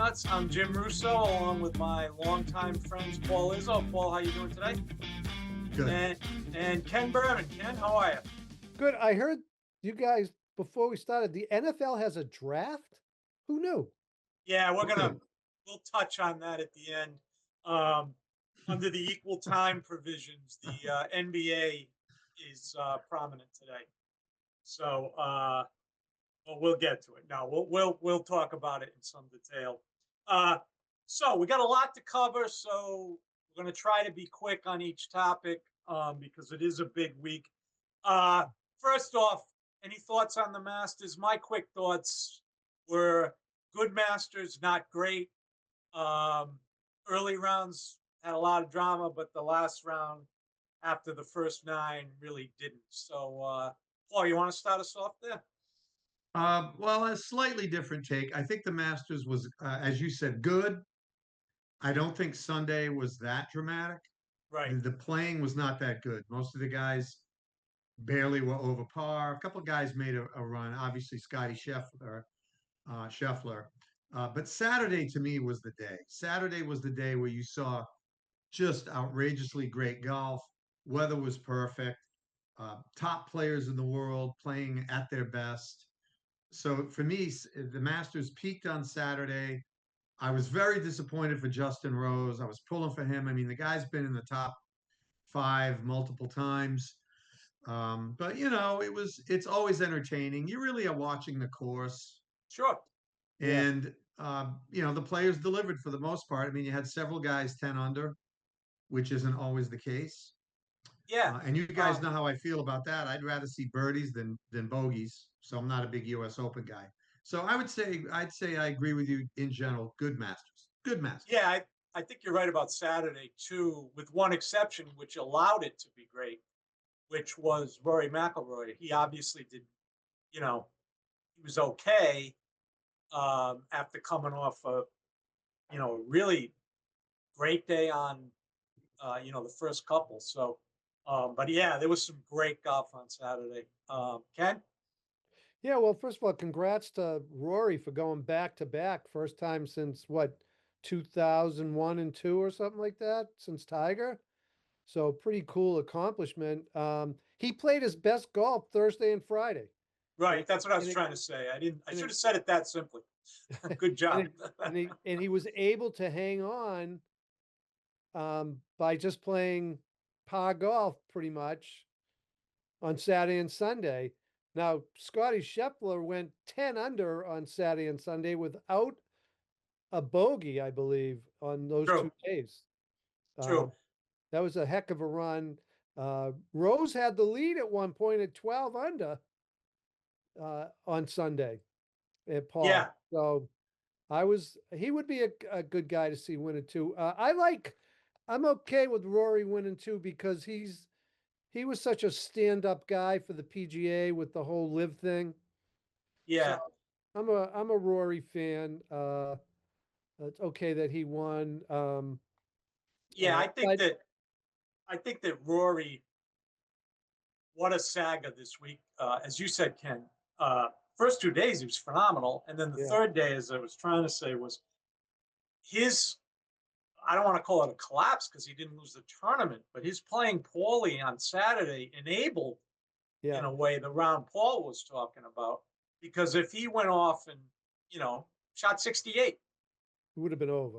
Nuts. I'm Jim Russo, along with my longtime friends Paul Izzo. Paul, how you doing today? Good. And Ken Berman. Ken, how are you? Good. I heard you guys before we started. The NFL has a draft. Who knew? Yeah, Okay. we'll touch on that at the end. Um, Under the equal time provisions, the NBA is prominent today. So, well, we'll get to it. No, we'll talk about it in some detail. Uh, so we got a lot to cover. So we're going to try to be quick on each topic because it is a big week. Uh, First off, any thoughts on the Masters? My quick thoughts were good Masters, not great. Um, Early rounds had a lot of drama, but the last round after the first nine really didn't. So, Paul, you want to start us off there? Well, a slightly different take. I think the Masters was, as you said, good. I don't think Sunday was that dramatic. Right. The playing was not that good. Most of the guys barely were over par. A couple of guys made a run. Obviously, Scotty Scheffler. But Saturday to me was the day. Saturday was the day where you saw just outrageously great golf. Weather was perfect. Top players in the world playing at their best. So for me, the Masters peaked on Saturday. I was very disappointed for Justin Rose. I was pulling for him. I mean, the guy's been in the top five multiple times. But it's always entertaining. You really are watching the course, Sure. Yeah. and the players delivered for the most part. I mean, you had several guys 10 under, which isn't always the case. Yeah. And you guys know how I feel about that. I'd rather see birdies than bogeys. So I'm not a big U.S. Open guy. So I'd say I agree with you in general. Good Masters. Good Masters. Yeah, I think you're right about Saturday too, with one exception, which allowed it to be great, which was Rory McIlroy. He obviously did, you know, he was okay after coming off a really great day on, the first couple. So, but yeah, there was some great golf on Saturday. Ken? Yeah. Well, first of all, congrats to Rory for going back to back. First time since what, 2001 and two or something like that, since Tiger. So pretty cool accomplishment. He played his best golf Thursday and Friday. Right, And, that's what I was and, it, trying to say. I and, should it, have said it that simply. Good and, job. it, and he was able to hang on by just playing par golf pretty much on Saturday and Sunday. Now, Scotty Scheffler went 10 under on Saturday and Sunday without a bogey, I believe, on those True, 2 days. true. Um, that was a heck of a run. Rose had the lead at one point at 12 under on Sunday at par. Yeah, So he would be a good guy to see winning too. I'm okay with Rory winning too because he was such a stand-up guy for the PGA with the whole live thing. So yeah, I'm a Rory fan. It's okay that he won. yeah. But I think that Rory, what a saga this week. As you said, Ken, first 2 days he was phenomenal. And then the yeah, third day, as I was trying to say, was his, I don't want to call it a collapse because he didn't lose the tournament, but his playing poorly on Saturday enabled, yeah, in a way, the round Paul was talking about. Because if he went off and, shot 68, it would have been over.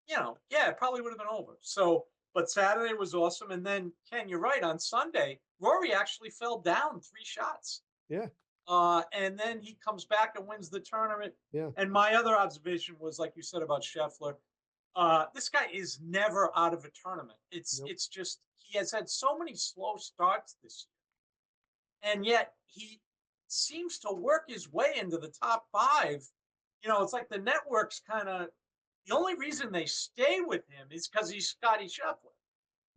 yeah, it probably would have been over. So, but Saturday was awesome. And then, Ken, you're right. On Sunday, Rory actually fell down 3 shots. Yeah, And then he comes back and wins the tournament. yeah. And my other observation was, like you said about Scheffler, this guy is never out of a tournament. Nope. It's just he has had so many slow starts this year, and yet he seems to work his way into the top five. It's like the networks kind of the only reason they stay with him is because he's Scotty Scheffler.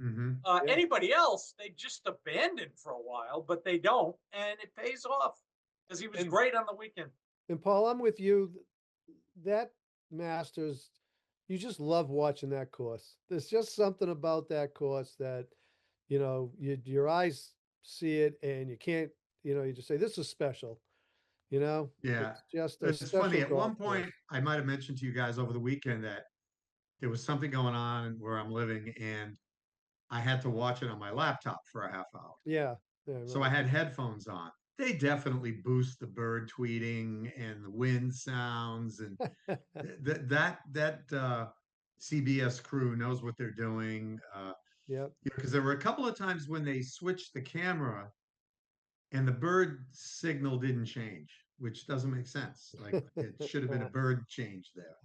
Mm-hmm. Yeah. Anybody else, they just abandon for a while, but they don't, and it pays off because he was And great on the weekend. and Paul, I'm with you. That Masters, you just love watching that course. There's just something about that course that, your eyes see it and you can't, you just say, this is special. you know? Yeah. It's just a It's special funny. At one golf course. point, I might have mentioned to you guys over the weekend that there was something going on where I'm living, and I had to watch it on my laptop for a half hour. Yeah, yeah, I So I remember. had headphones on. They definitely boost the bird tweeting and the wind sounds, and that CBS crew knows what they're doing. Yep. Because there were a couple of times when they switched the camera and the bird signal didn't change, which doesn't make sense. Like it should have been a bird change there.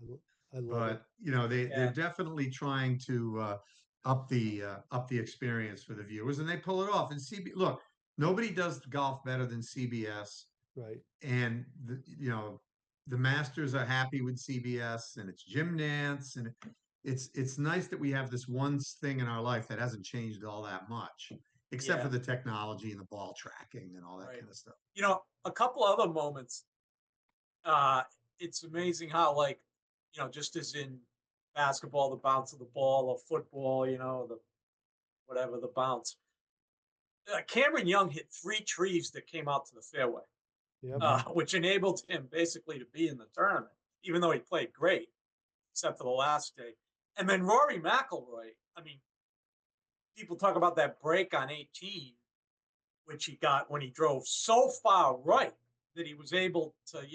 I love it. But they're Yeah. definitely trying to up the experience for the viewers, and they pull it off. And look, nobody does golf better than CBS, Right. and the Masters are happy with CBS, and it's Jim Nance, and it's nice that we have this one thing in our life that hasn't changed all that much, except Yeah. for the technology and the ball tracking and all that Right. kind of stuff. A couple other moments. Uh, it's amazing how, like, just as in basketball, the bounce of the ball, or football, the whatever the bounce. Cameron Young hit 3 trees that came out to the fairway, Yep. which enabled him basically to be in the tournament, even though he played great, except for the last day. And then Rory McIlroy, I mean, people talk about that break on 18, which he got when he drove so far right that he was able to,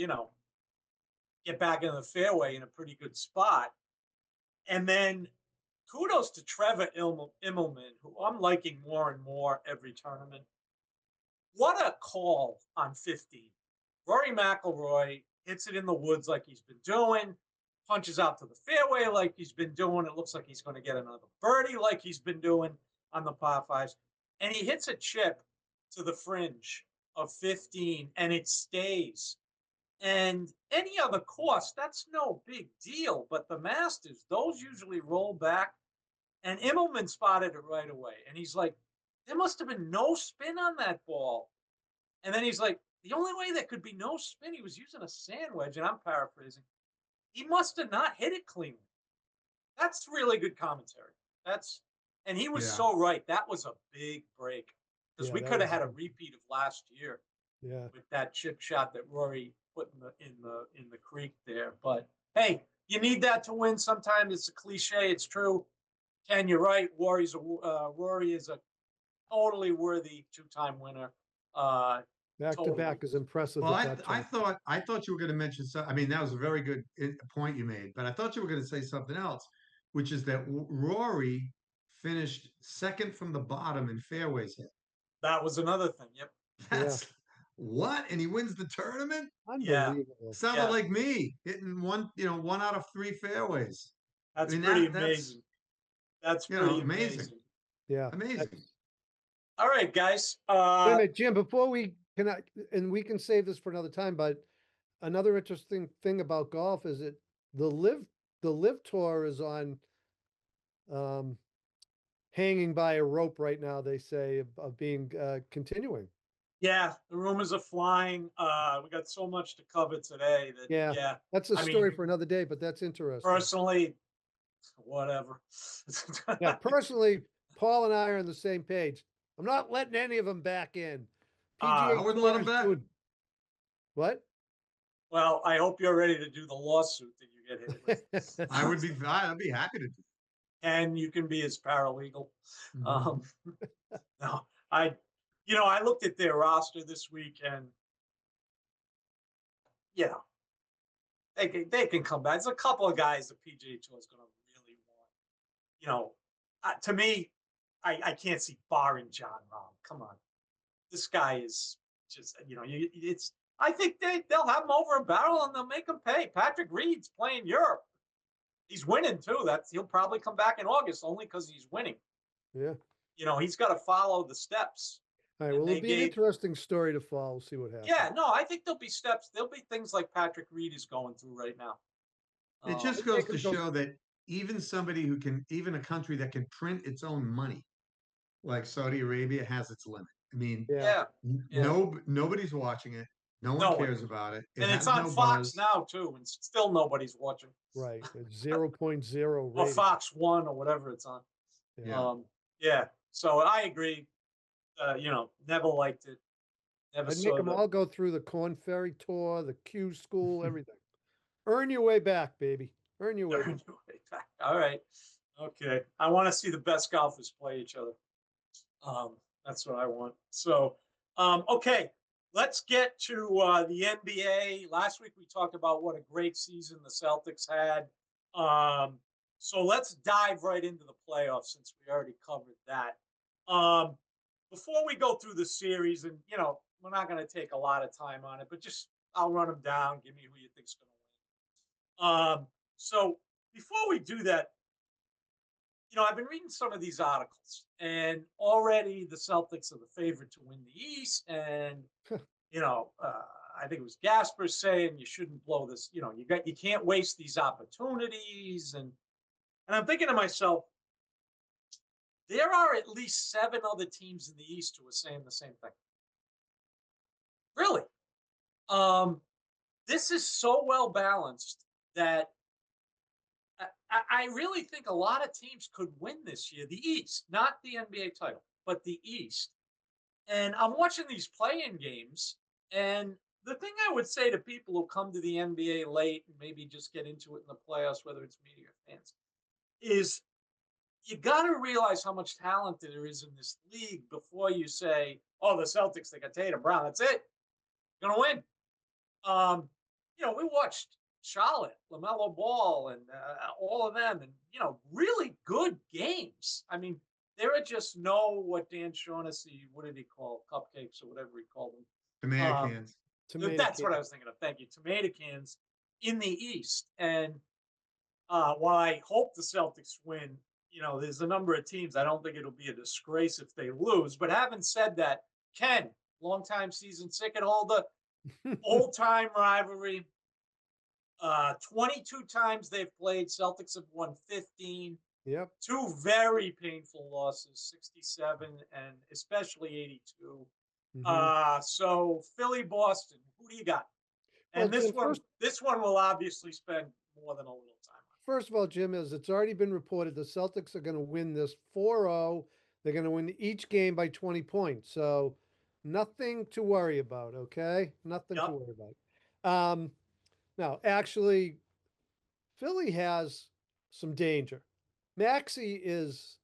get back in the fairway in a pretty good spot. And then kudos to Trevor Immelman, who I'm liking more and more every tournament. What a call on 15. Rory McIlroy hits it in the woods like he's been doing, punches out to the fairway like he's been doing. It looks like he's going to get another birdie like he's been doing on the par fives. And he hits a chip to the fringe of 15, and it stays. And any other course, that's no big deal. But the Masters, those usually roll back. And Immelman spotted it right away. And he's like, there must have been no spin on that ball. And then he's like, the only way there could be no spin, he was using a sand wedge. And I'm paraphrasing. He must have not hit it cleanly. That's really good commentary. And he was Yeah. so right. That was a big break, because Yeah, we that could have was had a good. repeat of last year Yeah. with that chip shot that Rory put in the creek there. But hey, you need that to win. Sometimes it's a cliche. It's true. Ken, you're right. Rory is a totally worthy 2-time winner. Back to Totally. back is impressive Well, at that I time. thought you were going to mention some. I mean, that was a very good point you made, but I thought you were going to say something else, which is that Rory finished second from the bottom in fairways hit. That was another thing. Yep. Yeah. That's what, and he wins the tournament. Yeah. Unbelievable. Sounded Yeah. like me hitting one out of 3 fairways. That's I mean, pretty that's amazing. That's pretty amazing, amazing. Yeah. amazing. All right, guys. Wait a minute, Jim, before we and we can save this for another time, but another interesting thing about golf is that the live tour is on um hanging by a rope right now, they say, of being continuing. Yeah, the rumors are flying. We got so much to cover today that, Yeah. yeah. That's a I story mean, for another day, but that's interesting. personally, whatever. Yeah, personally, Paul and I are on the same page. I'm not letting any of them back in. I PGA wouldn't let Tour him is back. doing- What? Well, I hope you're ready to do the lawsuit that you get hit with. I'd be happy to do. And you can be his paralegal. Mhm. No, I looked at their roster this week, and they can come back. There's a couple of guys the PGA Tour is going to really want. To me, I can't see barring John Rahm. Come on, this guy is just it's. I think they'll have him over a barrel and they'll make him pay. Patrick Reed's playing Europe. He's winning too. He'll probably come back in August only because he's winning. Yeah. He's got to follow the steps. All right. And Well, they it'll be an gave- interesting story to follow. We'll see what happens. Yeah, no, I think there'll be steps. There'll be things like Patrick Reed is going through right now. It just It goes could to go- show that even even a country that can print its own money, like Saudi Arabia, has its limit. I mean, Yeah. Yeah. nobody's watching it. No No one one. cares about it. It And it's has on no Fox buzz. now too, and still nobody's watching. Right. It's 0.0 Or rating. Fox One or whatever it's on. Yeah. Yeah. So I agree. Never liked it. Never I'd make saw them the. all go through the Corn Ferry tour, the Q school, everything. Earn your way back, baby. Earn your way back. All right. Okay. I want to see the best golfers play each other. That's what I want. So, okay. Let's get to the NBA. Last week we talked about what a great season the Celtics had. So let's dive right into the playoffs since we already covered that. Before we go through the series, and we're not going to take a lot of time on it, but just I'll run them down. Give me who you think's going to win. So before we do that, I've been reading some of these articles, and already the Celtics are the favorite to win the East. And I think it was Gasper saying you shouldn't blow this. You can't waste these opportunities. And I'm thinking to myself, there are at least 7 other teams in the East who are saying the same thing. Really, this is so well balanced that I really think a lot of teams could win this year. The East, not the NBA title, but the East. And I'm watching these play-in games, and the thing I would say to people who come to the NBA late and maybe just get into it in the playoffs, whether it's media or fans, is you got to realize how much talent there is in this league before you say, "Oh, the Celtics, they got Tatum Brown. That's it. Gonna win." We watched Charlotte, LaMelo Ball, and all of them, and really good games. I mean, there are just what Dan Shaughnessy, what did he call cupcakes or whatever he called them? Tomato cans. That's what I was thinking of. Thank you, tomato cans in the East. And while I hope the Celtics win, there's a number of teams. I don't think it'll be a disgrace if they lose. But having said that, Ken, longtime season ticket holder, old-time rivalry. 22 times they've played. Celtics have won 15. Yep. 2 very painful losses, 67 and especially 82. So Philly, Boston, who do you got? And Well, Jim, this one will obviously spend more than a little time on. First of all, Jim, it's already been reported the Celtics are going to win this 4-0. They're going to win each game by 20 points. So nothing to worry about, okay? Nothing to worry about. Now, actually, Philly has some danger. Maxey is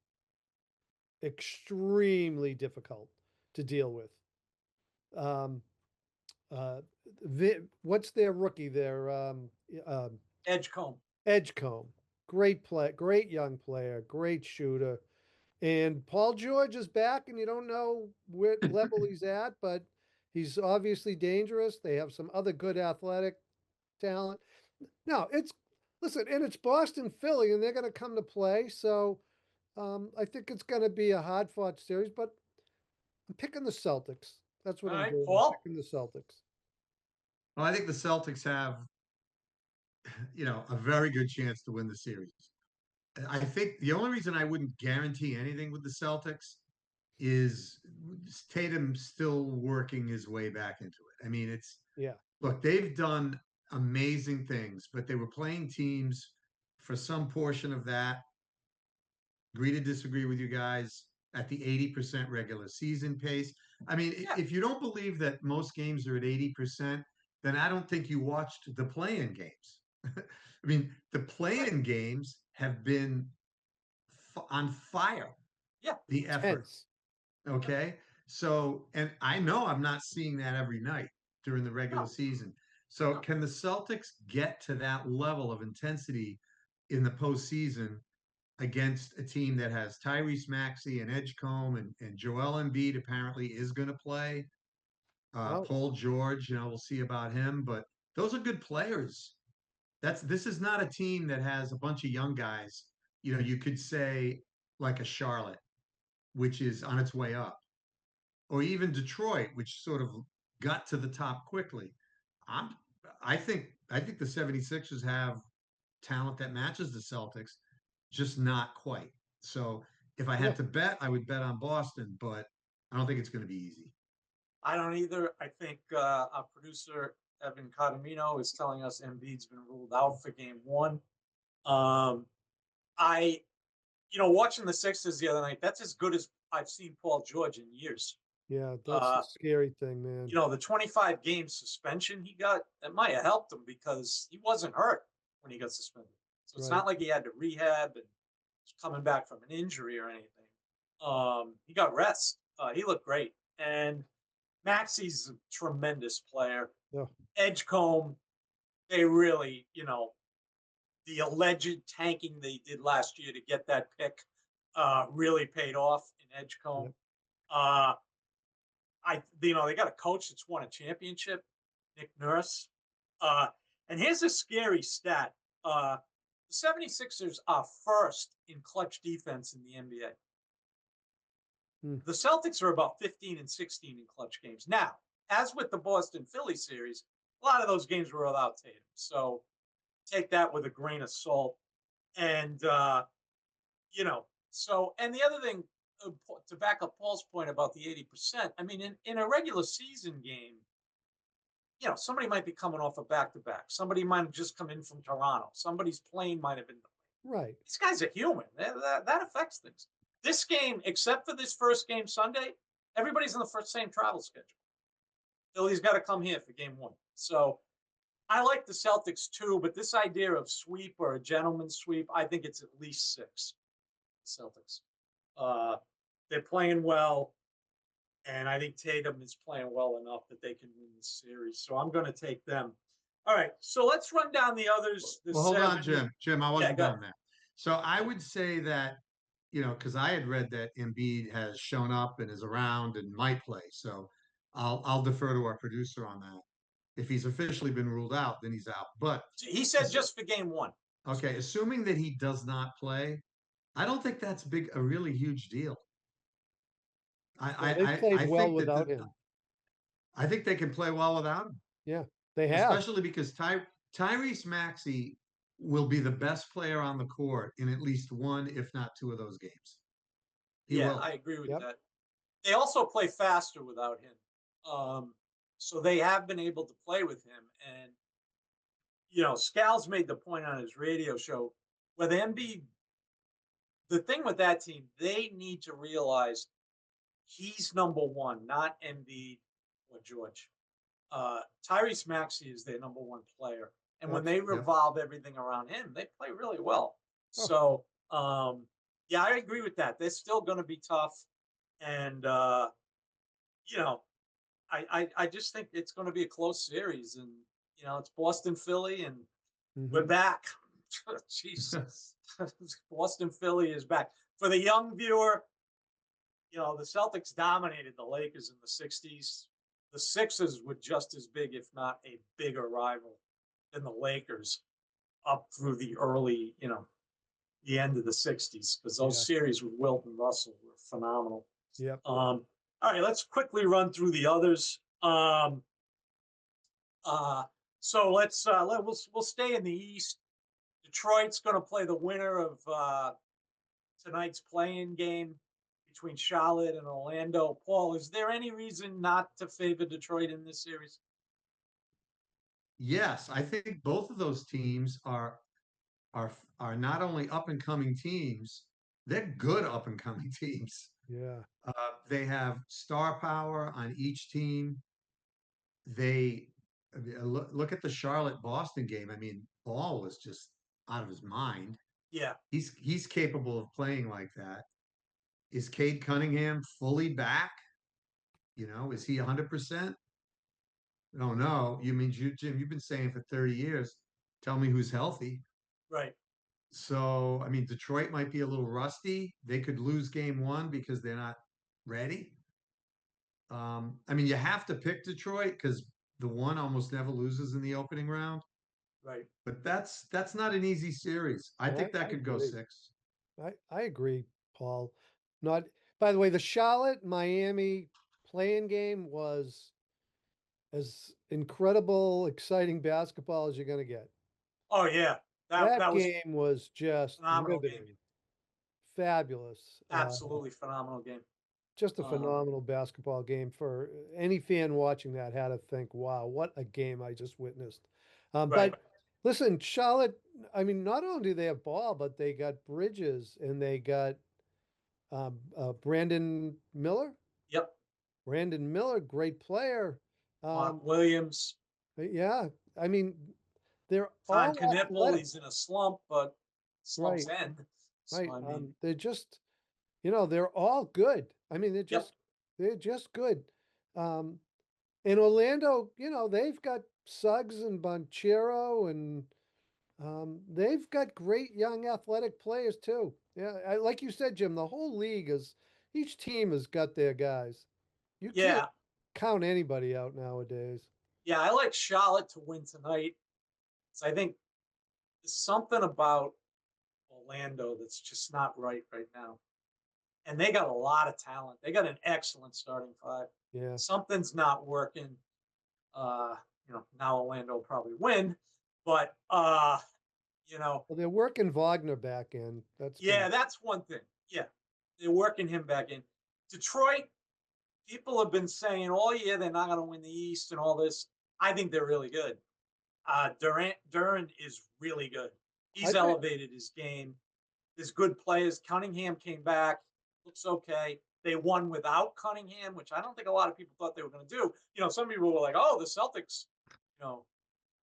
extremely difficult to deal with. What's their rookie there? Edgecombe. Great young player, great shooter. And Paul George is back, and you don't know what level he's at, but he's obviously dangerous. They have some other good athletic talent. No, it's Boston, Philly, and they're going to come to play. So I think it's going to be a hard fought series, but I'm picking the Celtics. That's what I'm doing. Paul? I'm picking the Celtics. Well, I think the Celtics have, a very good chance to win the series. I think the only reason I wouldn't guarantee anything with the Celtics is Tatum still working his way back into it. I mean, look, they've done amazing things, but they were playing teams for some portion of that. Agree to disagree with you guys at the 80% regular season pace. I mean, if you don't believe that most games are at 80%, then I don't think you watched the play-in games. I mean, the play-in games have been on fire. Yeah. The effort. Okay. So, and I know I'm not seeing that every night during the regular season. So can the Celtics get to that level of intensity in the postseason against a team that has Tyrese Maxey and Edgecombe and Joel Embiid apparently is going to play. Paul George, we'll see about him, but those are good players. This is not a team that has a bunch of young guys. You could say like a Charlotte, which is on its way up, or even Detroit, which sort of got to the top quickly. I think the 76ers have talent that matches the Celtics, just not quite. So if I had to bet, I would bet on Boston, but I don't think it's going to be easy. I don't either. I think our producer, Evan Codamino, is telling us Embiid's been ruled out for game 1. Watching the Sixers the other night, that's as good as I've seen Paul George in years. Yeah, that's Uh, the scary thing, man. the 25 game suspension he got, that might have helped him because he wasn't hurt when he got suspended. So it's Right. not like he had to rehab and was coming back from an injury or anything. He got rest. He looked great. And Maxie's a tremendous player. Yeah. Edgecombe, they really, the alleged tanking they did last year to get that pick really paid off in Edgecombe. Yep. They got a coach that's won a championship, Nick Nurse. And here's a scary stat. The 76ers are first in clutch defense in the NBA. The Celtics are about 15 and 16 in clutch games. Now, as with the Boston Philly series, a lot of those games were without Tatum. So take that with a grain of salt. And, and the other thing, to back up Paul's point about the 80%, I mean, in a regular season game, somebody might be coming off a back-to-back. Somebody might have just come in from Toronto. Somebody's plane might have been delayed. Right. These guys are human. That affects things. This game, except for this first game Sunday, everybody's on the same travel schedule. Philly's got to come here for game one. So I like the Celtics too, but this idea of sweep or a gentleman's sweep, I think it's at least 6. Celtics. They're playing well, and I think Tatum is playing well enough that they can win this series. So I'm going to take them. All right, so let's run down the others. Well, hold on, Jim. Jim, I wasn't done there. So I would say that, because I had read that Embiid has shown up and is around and might play. So I'll defer to our producer on that. If he's officially been ruled out, then he's out. But he said just for game one. Okay, assuming that he does not play, I don't think that's a really huge deal. They've played well think without him. I think they can play well without him. Yeah, they have. Especially because Tyrese Maxey will be the best player on the court in at least one, if not 2 of those games. He will. I agree with that. They also play faster without him. So they have been able to play with him. And, Scals made the point on his radio show where the thing with that team, they need to realize he's number one, not Embiid or George. Tyrese Maxey is their number one player. And when they revolve everything around him, they play really well. So, I agree with that. They're still going to be tough. And, I just think it's going to be a close series. And, it's Boston, Philly, and we're back. Jesus. Boston, Philly is back. For the young viewer, the Celtics dominated the Lakers in the 60s. The Sixers were just as big, if not a bigger rival than the Lakers up through the early, the end of the 60s, because those series with Wilt and Russell were phenomenal. Yep. All right, let's quickly run through the others. So we'll stay in the East. Detroit's going to play the winner of tonight's play-in game between Charlotte and Orlando. Paul, is there any reason not to favor Detroit in this series? Yes, I think both of those teams are not only up and coming teams, they're good up and coming teams. Yeah. They have star power on each team. Look at the Charlotte Boston game. I mean, Ball was just out of his mind. Yeah. He's capable of playing like that. Is Cade Cunningham fully back? Is he 100%? I don't know. Jim, you've been saying for 30 years. Tell me who's healthy. Right. So, I mean, Detroit might be a little rusty. They could lose game one because they're not ready. I mean, you have to pick Detroit because the one almost never loses in the opening round. Right. But that's not an easy series. I think that could go 6. I agree, Paul. By the way, the Charlotte Miami play-in game was as incredible, exciting basketball as you're going to get. Oh yeah, that game was just phenomenal game. Fabulous. Absolutely phenomenal game. Just a phenomenal basketball game. For any fan watching that had to think, wow, what a game I just witnessed. But listen, Charlotte, I mean, not only do they have Ball, but they got Bridges and they got Brandon Miller. Yep. Brandon Miller, great player. Mark Williams, Yeah, I mean, they're Con all Knipple, athletic, he's in a slump, but slump's right? end. So Right. I mean, They're just, they're all good. I mean, yep, they're just good. Um, in Orlando, they've got Suggs and Bonchero, and they've got great young athletic players too. Yeah, like you said, Jim, the whole league each team has got their guys. You can't yeah, count anybody out nowadays. yeah. I like Charlotte to win tonight. So I think there's something about Orlando that's just not right now. And they got a lot of talent. They got an excellent starting five. Yeah. Something's not working. Uh, now Orlando will probably win, but Well, they're working Wagner back in. That's yeah, been that's one thing. Yeah, they're working him back in. Detroit, people have been saying all year they're not going to win the East and all this. I think they're really good. Duran is really good. I He's think elevated his game. There's good players. Cunningham came back, looks okay. They won without Cunningham, which I don't think a lot of people thought they were going to do. Some people were like, "Oh, the Celtics."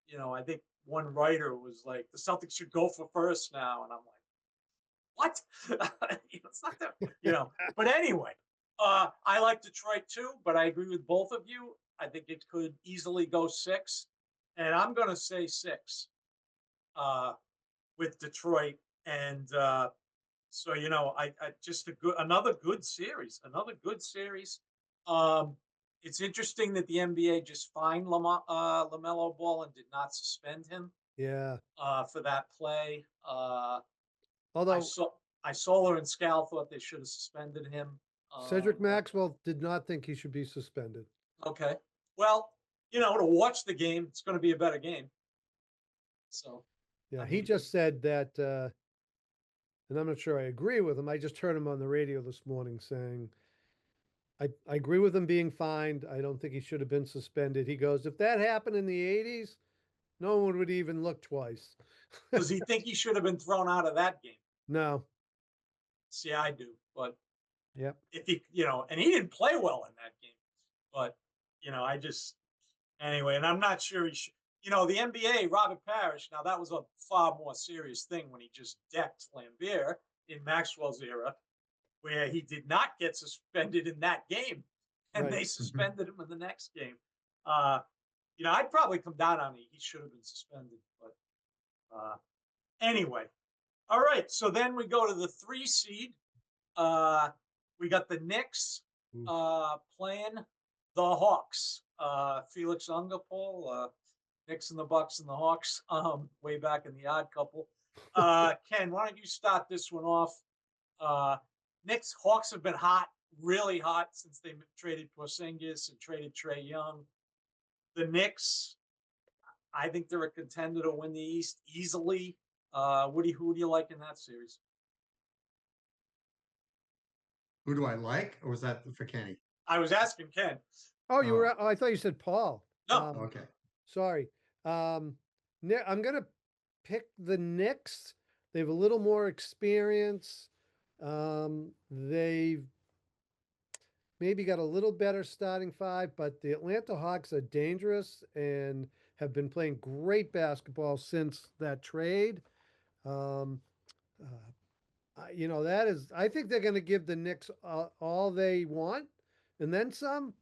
You know, I think one writer was like, "The Celtics should go for first now," and I'm like, "What?" It's not that. But anyway, I like Detroit too, but I agree with both of you. I think it could easily go 6, and I'm going to say 6 with Detroit. And so I just another good series, It's interesting that the NBA just fined LaMelo Ball and did not suspend him yeah. for that play. I Although saw Solar and Scal thought they should have suspended him. Cedric But Maxwell did not think he should be suspended. okay, well, to watch the game, it's going to be a better game. So, Yeah, I he mean, just said that, and I'm not sure I agree with him. I just heard him on the radio this morning saying, I agree with him being fined. I don't think he should have been suspended. He goes, if that happened in the 80s, no one would even look twice. does he think he should have been thrown out of that game? No. See, I do, but Yep. if he, and he didn't play well in that game, but I just anyway, and I'm not sure he should. The NBA, Robert Parrish. Now that was a far more serious thing when he just decked Lambeer in Maxwell's era, where he did not get suspended in that game, and Right. they suspended him in the next game. Uh, I'd probably come down on it. He should have been suspended, but anyway. All right, so then we go to the 3 seed. We got the Knicks playing the Hawks. Felix Ungapol, Knicks and the Bucks and the Hawks, way back in the Odd Couple. Ken, why don't you start this one off? Knicks, Hawks have been hot, really hot since they traded Porzingis and traded Trae Young. The Knicks, I think they're a contender to win the East easily. Who do you like in that series? Who do I like, or was that for Kenny? I was asking Ken. Oh, you were, Oh, I thought you said Paul. No. okay. Sorry. I'm going to pick the Knicks. They have a little more experience. They've maybe got a little better starting five, but the Atlanta Hawks are dangerous and have been playing great basketball since that trade. Um, I think they're going to give the Knicks all they want and then some.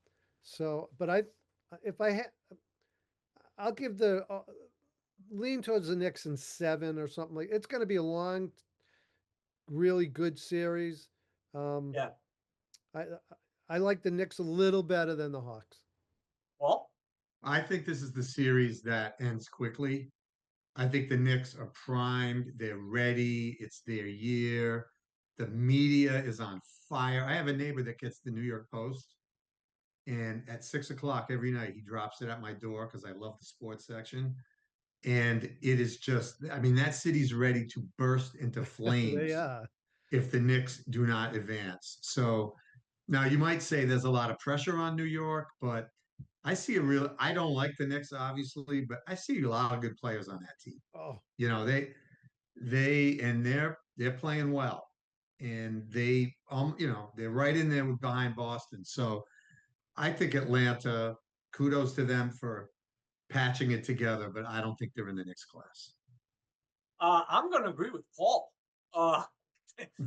So, but if I had, I'll give the lean towards the Knicks in 7 or something like. It's going to be a long, really good series. Yeah. I I like the Knicks a little better than the Hawks. Well, I think this is the series that ends quickly. I think the Knicks are primed. They're ready. It's their year. The media is on fire. I have a neighbor that gets the New York Post, and at 6 o'clock every night, he drops it at my door because I love the sports section. And it is just, I mean, that city's ready to burst into They flames if the Knicks do not advance. So now you might say there's a lot of pressure on New York, but I don't like the Knicks, obviously, but I see a lot of good players on that team. Oh, You know, they're playing well, and they're right in there behind Boston. So I think Atlanta, kudos to them for patching it together, but I don't think they're in the Knicks class. I'm going to agree with Paul. Uh,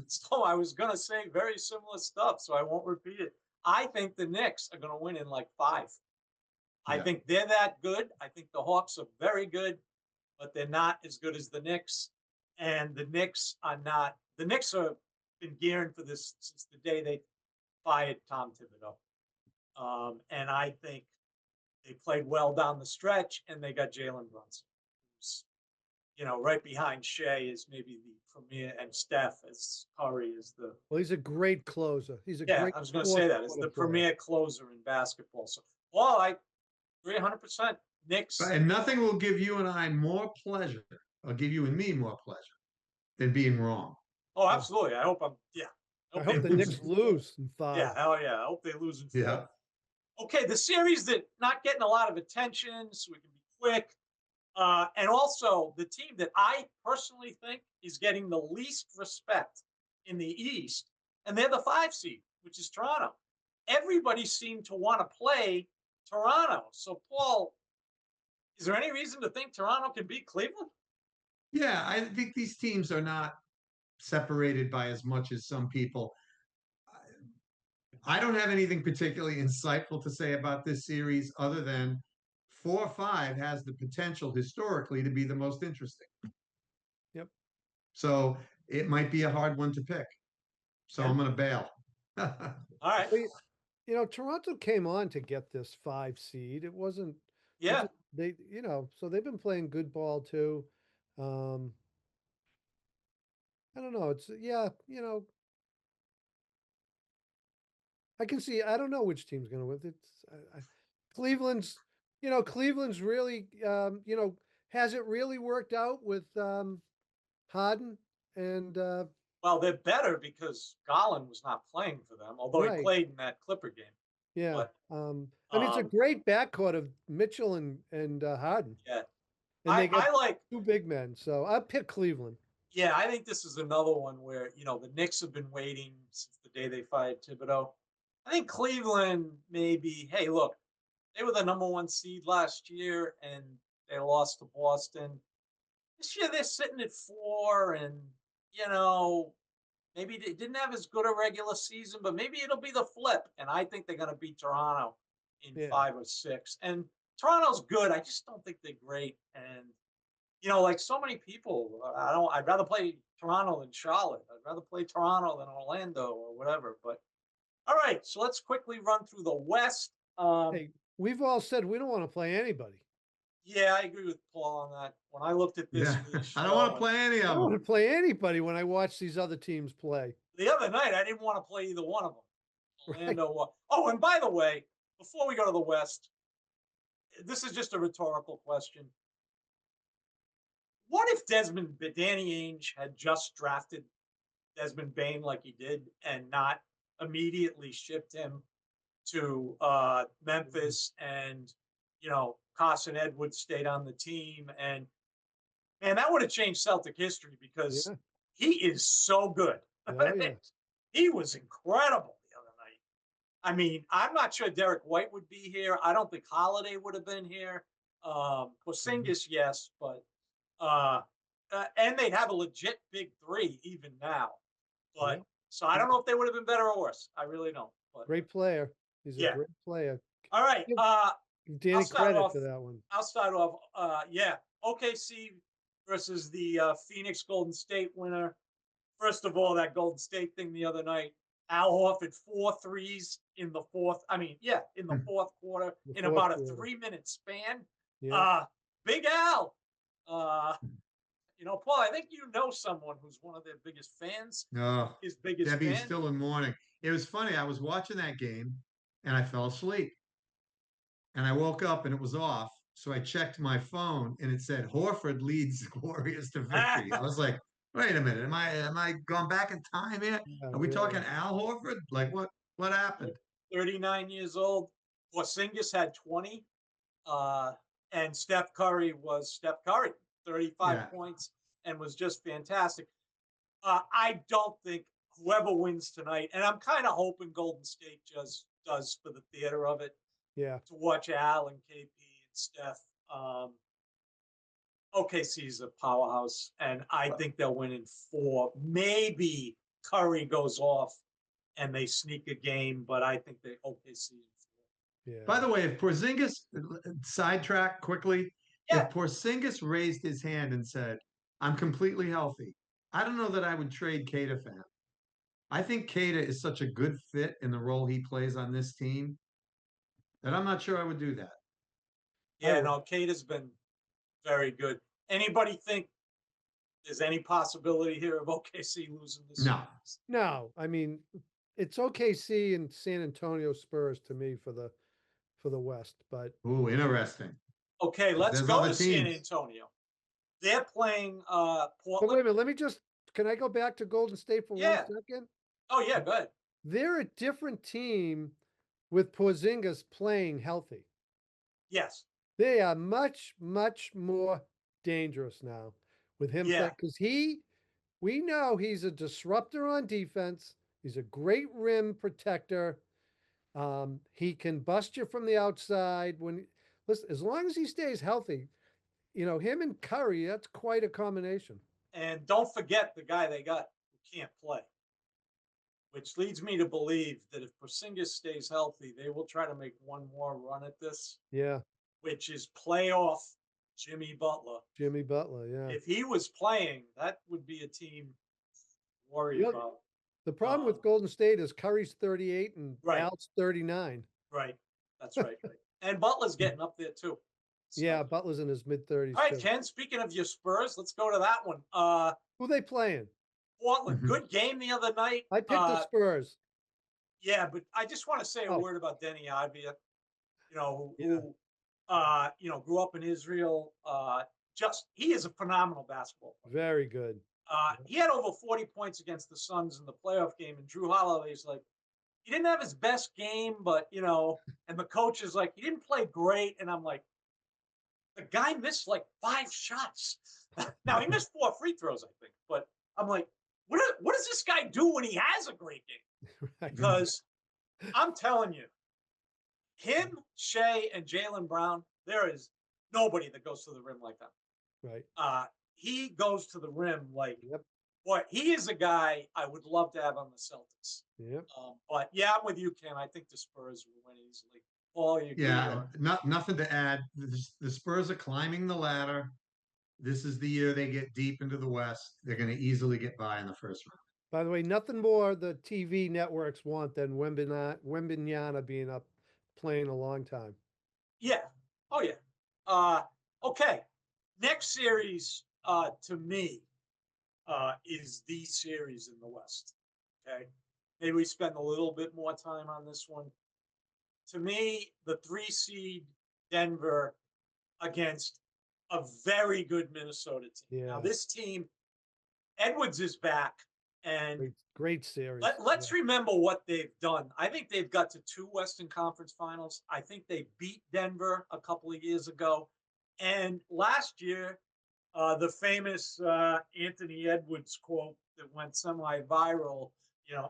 so I was going to say very similar stuff, so I won't repeat it. I think the Knicks are going to win in like 5. I Yeah. think they're that good. I think the Hawks are very good, but they're not as good as the Knicks. And the Knicks are not. The Knicks have been gearing for this since the day they fired Tom Thibodeau. And I think they played well down the stretch, and they got Jalen Brunson, who's, right behind Shea is maybe the premier, and Steph as Curry is the. Well, he's a great closer. He's a Yeah, great I was going to fourth say that is quarter the player. premier closer in basketball. So, well, I agree 100%. Knicks. And nothing will give you and I more pleasure, or give you and me more pleasure, than being wrong. Oh, absolutely. I hope I'm. Yeah. I they hope the lose Knicks in 4. lose in 5. Yeah, hell yeah. I hope they lose in 4. Yeah. Okay, the series that not getting a lot of attention, so we can be quick. And also the team that I personally think is getting the least respect in the East, and they're the 5 seed, which is Toronto. Everybody seemed to want to play Toronto. So, Paul, is there any reason to think Toronto can beat Cleveland? Yeah, I think these teams are not separated by as much as some people. I don't have anything particularly insightful to say about this series other than 4-5 has the potential historically to be the most interesting. Yep. So it might be a hard one to pick. So Yeah. I'm going to bail. All right. Well, Toronto came on to get this 5 seed. It wasn't. Yeah. They, so they've been playing good ball too. I don't know. It's I can see. I don't know which team's going to win. Cleveland's. Cleveland's really. Has it really worked out with Harden and Well, they're better because Garland was not playing for them, although he Right. played in that Clipper game. yeah. But, I mean, it's a great backcourt of Mitchell and Harden, yeah. and they got I like. 2 big men. So I pick Cleveland. Yeah, I think this is another one where, the Knicks have been waiting since the day they fired Thibodeau. I think Cleveland maybe, hey, look, they were the number 1 seed last year and they lost to Boston. This year they're sitting at 4 and, maybe they didn't have as good a regular season, but maybe it'll be the flip. And I think they're going to beat Toronto in Yeah. 5 or 6. And Toronto's good. I just don't think they're great. And like so many people, I'd rather play Toronto than Charlotte. I'd rather play Toronto than Orlando or whatever. But all right, so let's quickly run through the West. Hey, we've all said we don't want to play anybody. Yeah, I agree with Paul on that. When I looked at this, Yeah, for the I don't want to show, play any I of don't want them. to play anybody when I watch these other teams play. the other night, I didn't want to play either one of them. Right. Orlando. Oh, and by the way, before we go to the West, this is just a rhetorical question. What if Danny Ainge had just drafted Desmond Bain like he did and not immediately shipped him to Memphis, and Carson Edwards stayed on the team, and man, that would have changed Celtic history because Yeah. he is so good. Oh, yeah. He was incredible the other night. I mean, I'm not sure Derek White would be here. I don't think Holiday would have been here. Porzingis, yes, but and they'd have a legit big 3 even now. But Yeah. so I don't know if they would have been better or worse. I really don't. But Great player. He's Yeah. a great player. all right, Give Danny I'll start credit off- for that one. I'll start off. Yeah, OKC versus the Phoenix Golden State winner. First of all, that Golden State thing the other night. Al Horford 4 threes in the fourth. I mean, yeah, in the fourth quarter The in fourth about a quarter. 3-minute span. Yeah. Big Al. Paul, I think someone who's one of their biggest fans. No, His biggest Debbie's fan. still in mourning. It was funny. I was watching that game and I fell asleep. And I woke up and it was off. So I checked my phone and it said Horford leads Warriors to victory. I was like, wait a minute, am I going back in time here? Yeah, Are we talking really. Al Horford? Like what happened? 39 years old. Porzingis had 20. And Steph Curry was Steph Curry, 35 Yeah. points, and was just fantastic. I don't think whoever wins tonight, and I'm kind of hoping Golden State just does for the theater of it. Yeah. To watch Al and KP and Steph. OKC is a powerhouse, and I think they'll win in 4. Maybe Curry goes off and they sneak a game, but I think they OKC in 4. Yeah. By the way, if Porzingis sidetrack quickly, Yeah. if Porzingis raised his hand and said, "I'm completely healthy," I don't know that I would trade Kata for him. I think Kata is such a good fit in the role he plays on this team that I'm not sure I would do that. Yeah, no, Kate has been very good. Anybody think there's any possibility here of OKC losing this No. series? No, I mean, it's OKC and San Antonio Spurs to me for the West, but Ooh, interesting. Okay, let's There's go other to San teams. Antonio. They're playing but wait a Portland. minute, let me just can I go back to Golden State for 1 Yeah. second? Oh yeah, go ahead. They're a different team with Porzingis playing healthy. Yes. They are much, much more dangerous now with him Yeah. playing because we know he's a disruptor on defense. He's a great rim protector. He can bust you from the outside listen, as long as he stays healthy, him and Curry, that's quite a combination. And don't forget the guy they got who can't play, which leads me to believe that if Porzingis stays healthy, they will try to make one more run at this, Yeah, which is playoff Jimmy Butler. Jimmy Butler, yeah. If he was playing, that would be a team to worry Yep. about. The problem with Golden State is Curry's 38 and Right. Al's 39. Right. That's right. And Butler's getting up there too. So. Yeah, Butler's in his mid-30s All right, too. Ken, speaking of your Spurs, let's go to that one. Who they playing? Portland, good game the other night. I picked the Spurs. Yeah, but I just want to say a word about Denny Avdia, who grew up in Israel. He is a phenomenal basketball player. Very good. He had over 40 points against the Suns in the playoff game, and Drew Holiday's like, he didn't have his best game, but and the coach is like, he didn't play great, and I'm like, the guy missed like 5 shots. Now he missed 4 free throws, I think, but I'm like, what does this guy do when he has a great game? Right. Because I'm telling you, him, Shea, and Jaylen Brown, there is nobody that goes to the rim like that. Right. He goes to the rim like, Yep. boy, he is a guy I would love to have on the Celtics. Yep. But yeah, I'm with you, Ken. I think the Spurs will win easily. Paul, you agree? Yeah, nothing to add. The Spurs are climbing the ladder. This is the year they get deep into the West. They're going to easily get by in the first round. By the way, nothing more the TV networks want than Wembanyama being up playing a long time. Yeah. Oh, yeah. Okay. Next series, to me, is the series in the West. Okay. Maybe we spend a little bit more time on this one. To me, the 3 seed Denver against a very good Minnesota team. Yeah. Now, this team, Edwards is back. And great series. Let's remember what they've done. I think they've got to 2 Western Conference Finals. I think they beat Denver a couple of years ago. And last year, the famous Anthony Edwards quote that went semi-viral,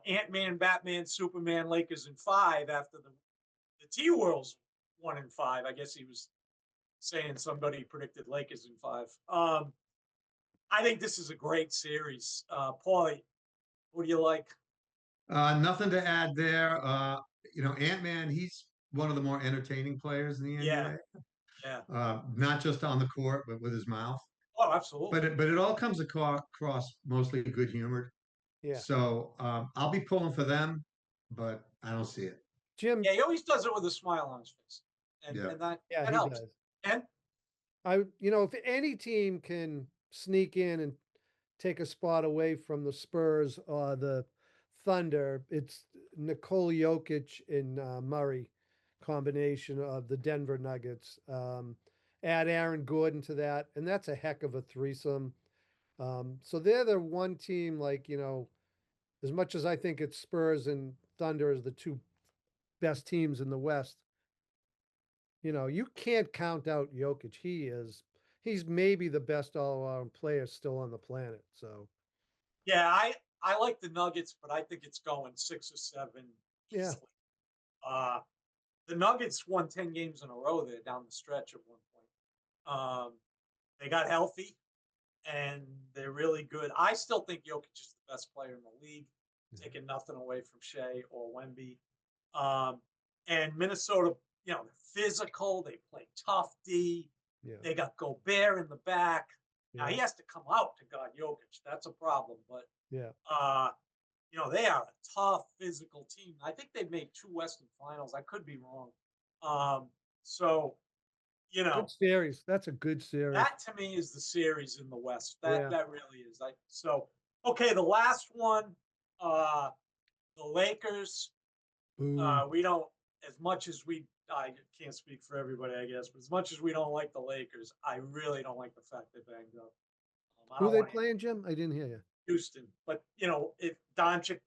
Ant-Man, Batman, Superman, Lakers in 5 after the T-Worlds 1 in 5. I guess he was saying somebody predicted Lakers in 5. I think this is a great series. Paul, what do you like? Nothing to add there. Ant-Man, he's one of the more entertaining players in the NBA. Yeah. Not just on the court, but with his mouth. Oh, absolutely. But it all comes across mostly good humored. Yeah. So I'll be pulling for them, but I don't see it. Jim. Yeah, he always does it with a smile on his face. And that helps. Does. And if any team can sneak in and take a spot away from the Spurs or the Thunder, it's Nikola Jokic and Murray combination of the Denver Nuggets. Add Aaron Gordon to that, and that's a heck of a threesome. So they're the one team, as much as I think it's Spurs and Thunder as the 2 best teams in the West, you can't count out Jokic. He's maybe the best all-around player still on the planet. So, yeah, I like the Nuggets, but I think it's going 6 or 7 easily. The Nuggets won 10 games in a row there down the stretch at one point. They got healthy, and they're really good. I still think Jokic is the best player in the league, taking nothing away from Shea or Wemby. And Minnesota, they're physical. They play tough D. Yeah. They got Gobert in the back. Now, he Yeah. has to come out to guard Jokic. That's a problem. But, Yeah. they are a tough physical team. I think they've made 2 Western Finals. I could be wrong. So, Good series. That's a good series. that to me is the series in the West. Yeah. That really is. Okay, the last one, the Lakers. Boom. We don't, as much as I can't speak for everybody, I guess, but as much as we don't like the Lakers, I really don't like the fact they banged up. I Who don't they want playing, Jim? I didn't hear you. Houston, but if Doncic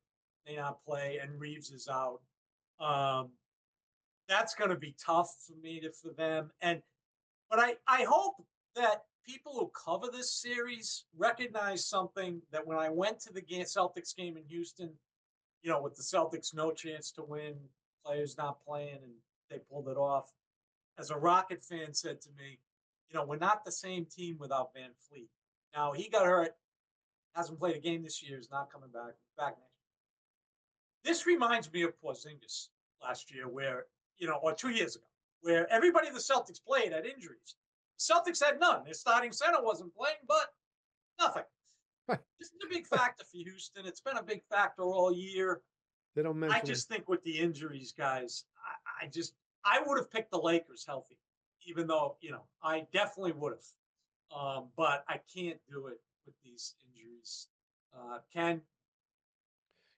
may not play and Reeves is out, that's going to be tough for them. But I hope that people who cover this series recognize something, that when I went to the Celtics game in Houston, with the Celtics no chance to win, players not playing, and they pulled it off. As a Rocket fan said to me, we're not the same team without Van Fleet. Now, he got hurt, hasn't played a game this year, is not coming back next year. This reminds me of Porzingis last year, where, or 2 years ago, where everybody the Celtics played had injuries. The Celtics had none. Their starting center wasn't playing, but nothing. This is a big factor for Houston. It's been a big factor all year. They don't mention I just think with the injuries, guys, I would have picked the Lakers healthy, even though, I definitely would have. But I can't do it with these injuries. Ken?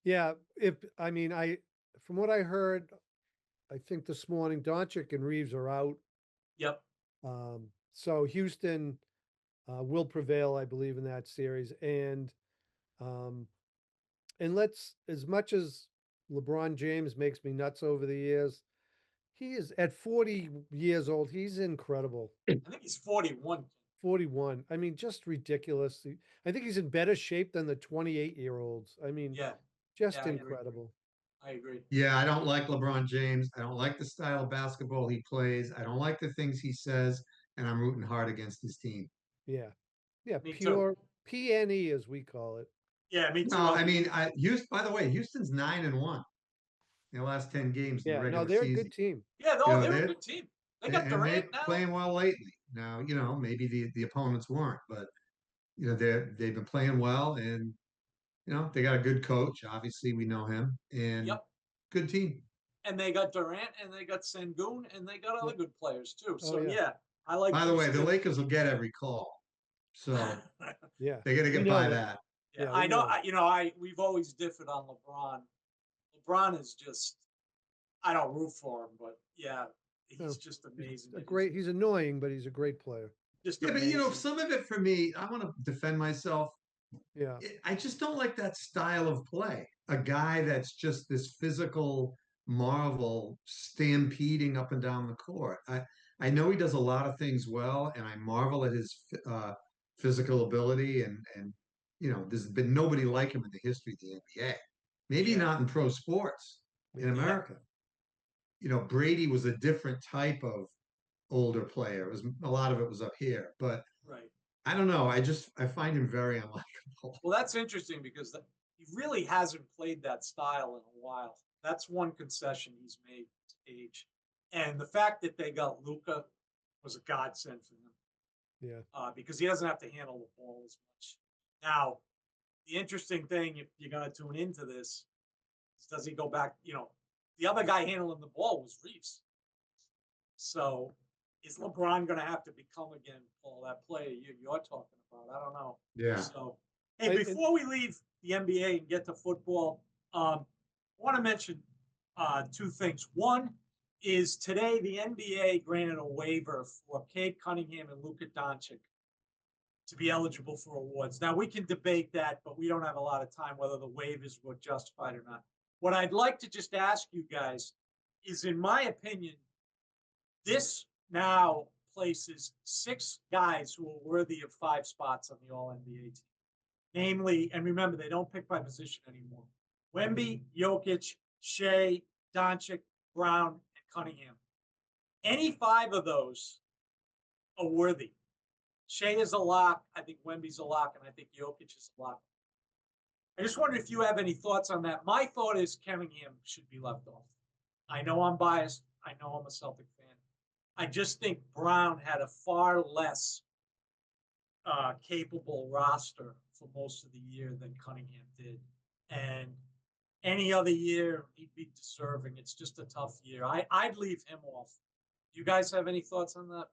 Yeah, from what I heard, I think this morning, Doncic and Reeves are out. Yep. So Houston will prevail, I believe, in that series. And as much as LeBron James makes me nuts over the years, he is at 40 years old. He's incredible. I think he's 41. 41. I mean, just ridiculous. I think he's in better shape than the 28-year-olds. I mean, just incredible. I agree. Yeah, I don't like LeBron James. I don't like the style of basketball he plays. I don't like the things he says, and I'm rooting hard against his team. Yeah. Yeah, Me pure too. PNE, as we call it. Yeah, me too. No, I mean, Houston. By the way, Houston's 9-1 in the last 10 games in the Yeah, no, regular they're a season. good team. Yeah, no, they're a good team. They got and Durant they're now. playing well lately. Now, maybe the opponents weren't, but they've been playing well, and they got a good coach. Obviously, we know him, and good team. And they got Durant, and they got Sengun, and they got other good players too. So yeah. I like. By the way, the Lakers will get every call, so yeah, they got to get by that. Yeah, I know. We've always differed on LeBron. LeBron is just, I don't root for him, but he's just amazing. He's annoying, but he's a great player. Just amazing. But some of it for me, I want to defend myself. Yeah, I just don't like that style of play. A guy that's just this physical marvel stampeding up and down the court. I know he does a lot of things well, and I marvel at his physical ability. And there's been nobody like him in the history of the NBA. Maybe not in pro sports in America. Brady was a different type of older player. It was a lot of it was up here, but I don't know. I find him very unlikable. Well, that's interesting because he really hasn't played that style in a while. That's one concession he's made to age. And the fact that they got Luka was a godsend for him. Yeah. Because he doesn't have to handle the ball as much. Now, the interesting thing, if you're going to tune into this, is does he go back? The other guy handling the ball was Reeves. So is LeBron going to have to become again, Paul, that player you're talking about? I don't know. Yeah. So, hey, before we leave the NBA and get to football, I want to mention 2 things. One is today the NBA granted a waiver for Cade Cunningham and Luka Doncic to be eligible for awards. Now, we can debate that, but we don't have a lot of time whether the waivers were justified or not. What I'd like to just ask you guys is, in my opinion, this now places 6 guys who are worthy of 5 spots on the All-NBA team. Namely, and remember, they don't pick by position anymore. Wemby, Jokic, Shea, Doncic, Brown, and Cunningham. Any 5 of those are worthy. Shea is a lock. I think Wemby's a lock, and I think Jokic is a lock. I just wonder if you have any thoughts on that. My thought is Cunningham should be left off. I know I'm biased. I know I'm a Celtic fan. I just think Brown had a far less capable roster for most of the year than Cunningham did. And any other year, he'd be deserving. It's just a tough year. I'd leave him off. Do you guys have any thoughts on that?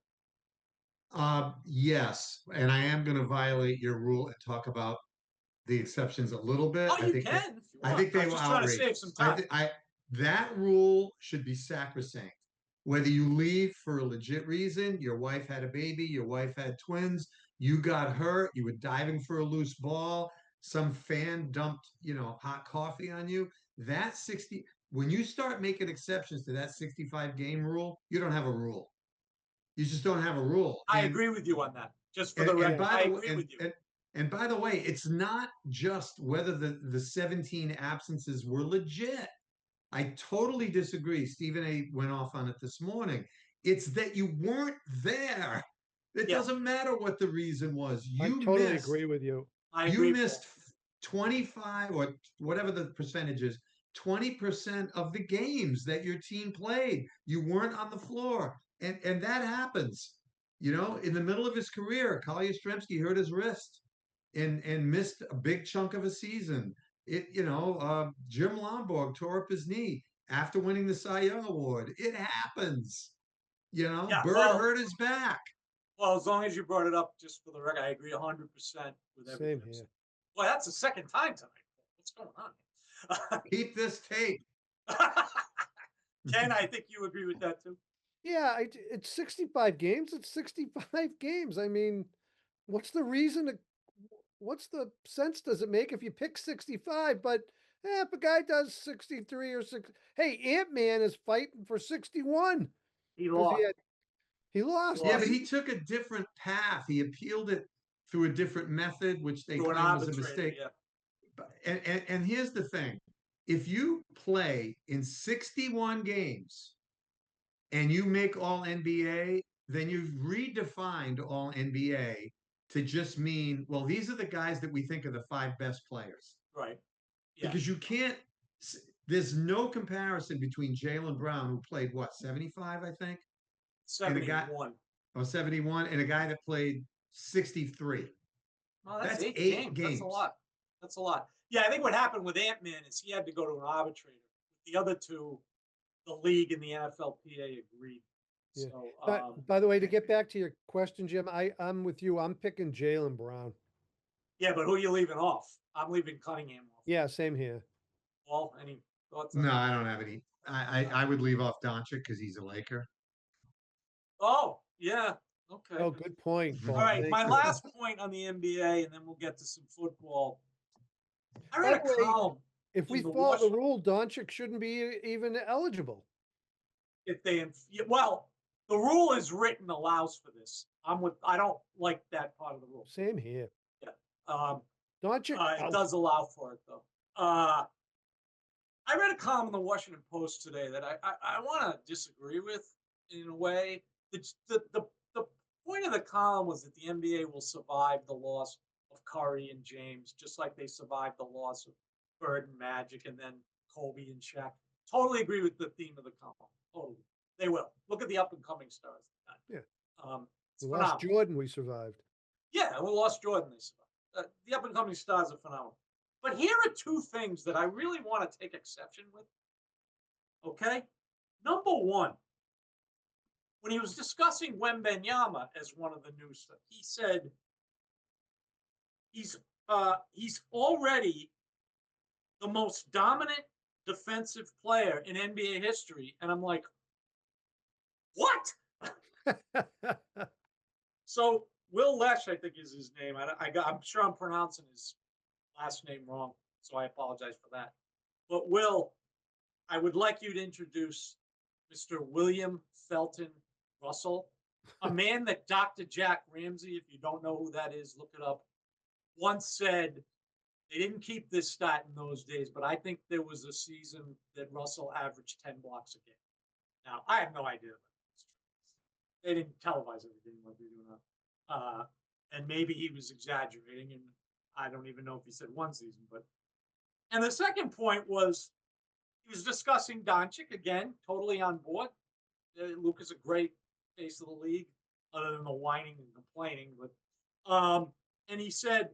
Yes, and I am going to violate your rule and talk about the exceptions a little bit. Oh, you can. If you want. I think they I'm were just trying to outrageous. save some time. That rule should be sacrosanct. Whether you leave for a legit reason, your wife had a baby, your wife had twins, you got hurt, you were diving for a loose ball, some fan dumped, hot coffee on you. That 60, when you start making exceptions to that 65 game rule, you don't have a rule. You just don't have a rule. I agree with you on that. Just for the And record, by I the way, agree with you. and by the way, it's not just whether the 17 absences were legit. I totally disagree. Stephen A. went off on it this morning. It's that you weren't there. It doesn't matter what the reason was. I totally agree with you. You missed 25 or whatever the percentage is, 20% of the games that your team played. You weren't on the floor. And that happens. In the middle of his career, Kyle Yastrzemski hurt his wrist and missed a big chunk of a season. Jim Lomborg tore up his knee after winning the Cy Young Award. It happens. Bird hurt his back. Well, as long as you brought it up, just for the record, I agree 100% with everything. Same here. Well, that's the second time tonight. What's going on? Keep this tape. Ken, I think you agree with that too. Yeah, it's 65 games. It's 65 games. I mean, what's the sense does it make if you pick 65? But if a guy does 63 or 6, hey, Ant-Man is fighting for 61. He lost. He lost. Yeah, but he took a different path. He appealed it through a different method, which they claim was a mistake. Yeah. And here's the thing. If you play in 61 games and you make all NBA, then you've redefined all NBA to just mean, well, these are the guys that we think are the 5 best players. Right. Yeah. Because you can't, there's no comparison between Jaylen Brown, who played 75, I think? 71. 71, and a guy that played 63. Well, that's 8 games. That's a lot. That's a lot. Yeah, I think what happened with Ant-Man is he had to go to an arbitrator. The other two, the league and the NFLPA agreed. Yeah. So, by the way, to get back to your question, Jim, I'm with you. I'm picking Jaylen Brown. Yeah, but who are you leaving off? I'm leaving Cunningham off. Yeah, same here. Paul, any thoughts? No, I don't have any. I would leave off Doncic because he's a Laker. Oh, yeah. Okay. Oh, good point, Paul. All right, my last point on the NBA, and then we'll get to some football. I read a column. If we follow the rule, Doncic shouldn't be even eligible. Well, the rule is written allows for this. I don't like that part of the rule. Same here. Yeah. Doncic. It does allow for it though. I read a column in the Washington Post today that I want to disagree with in a way. The point of the column was that the NBA will survive the loss of Curry and James, just like they survived the loss of Bird and Magic, and then Kobe and Shaq. Totally agree with the theme of the column. Totally, they will. Look at the up and coming stars. Yeah. We lost Jordan. We survived. Yeah, we lost Jordan. They survived. The up and coming stars are phenomenal. But here are 2 things that I really want to take exception with. Okay, number one. When he was discussing Wembanyama as one of the new stuff, he said he's already the most dominant defensive player in NBA history, and I'm like, what? So Will Lesh, I think is his name. I'm sure I'm pronouncing his last name wrong, so I apologize for that. But Will, I would like you to introduce Mr. William Felton Russell, a man that Dr. Jack Ramsey, if you don't know who that is, look it up, once said they didn't keep this stat in those days, but I think there was a season that Russell averaged 10 blocks a game. Now, I have no idea. They didn't televise everything like they do now. And maybe he was exaggerating, and I don't even know if he said one season. But and the second point was he was discussing Doncic again, totally on board. Luke is a great face of the league, other than the whining and complaining. But and he said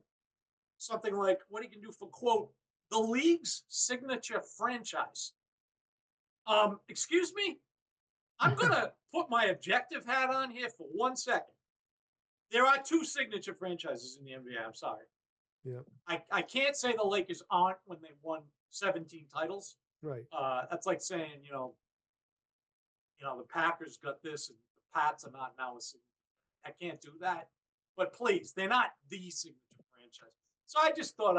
something like, "What he can do for quote the league's signature franchise." Excuse me, I'm gonna put my objective hat on here for 1 second. There are two signature franchises in the NBA. I'm sorry. Yeah. I can't say the Lakers aren't when they won 17 titles. Right. That's like saying, the Packers got this and the Pats are not now a signature. I can't do that. But please, they're not the signature franchise. So I just thought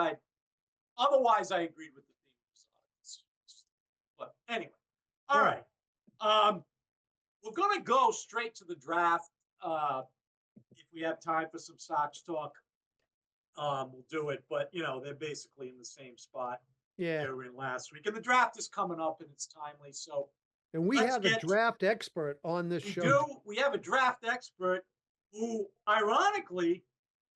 otherwise I agreed with the theme. But anyway, all right. We're going to go straight to the draft. If we have time for some Sox talk, we'll do it. But, they're basically in the same spot Yeah. they were in last week. And the draft is coming up and it's timely. So, And we have a draft expert on this show. We do. We have a draft expert who, ironically,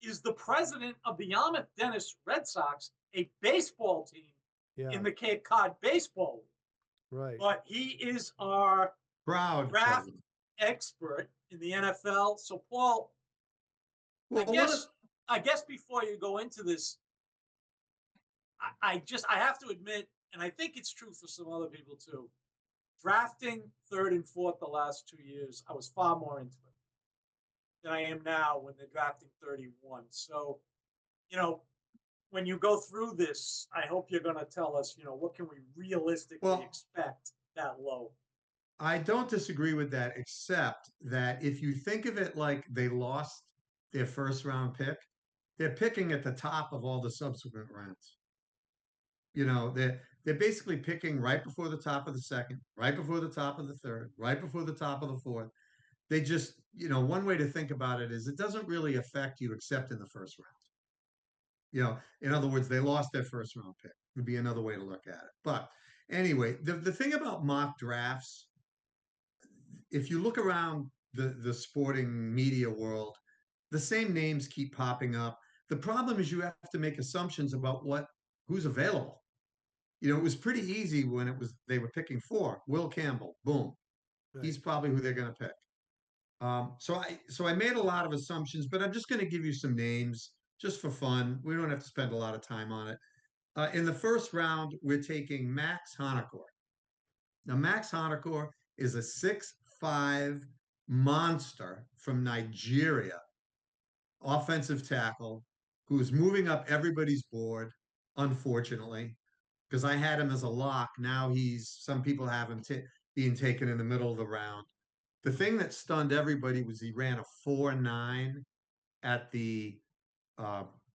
is the president of the Yarmouth Dennis Red Sox, a baseball team in the Cape Cod Baseball League. Right. But he is our Proud draft expert in the NFL. So, Paul, well, I guess before you go into this, I have to admit, and I think it's true for some other people too, drafting third and fourth the last 2 years, I was far more into it than I am now when they're drafting 31. So, when you go through this, I hope you're going to tell us, what can we realistically expect that low? I don't disagree with that, except that if you think of it like they lost their first round pick, they're picking at the top of all the subsequent rounds. They're basically picking right before the top of the second, right before the top of the third, right before the top of the fourth. They just, one way to think about it is it doesn't really affect you except in the first round. In other words, they lost their first round pick, would be another way to look at it. But anyway, the thing about mock drafts, if you look around the sporting media world, the same names keep popping up. The problem is you have to make assumptions about who's available. It was pretty easy when they were picking 4. Will Campbell, boom. Right. He's probably who they're going to pick. So I made a lot of assumptions, but I'm just going to give you some names just for fun. We don't have to spend a lot of time on it. In the first round, we're taking Max Honacore. Now, Max Honacore is a 6'5" monster from Nigeria, offensive tackle, who's moving up everybody's board, unfortunately, because I had him as a lock. Now some people have him being taken in the middle of the round. The thing that stunned everybody was he ran a 4.9 at the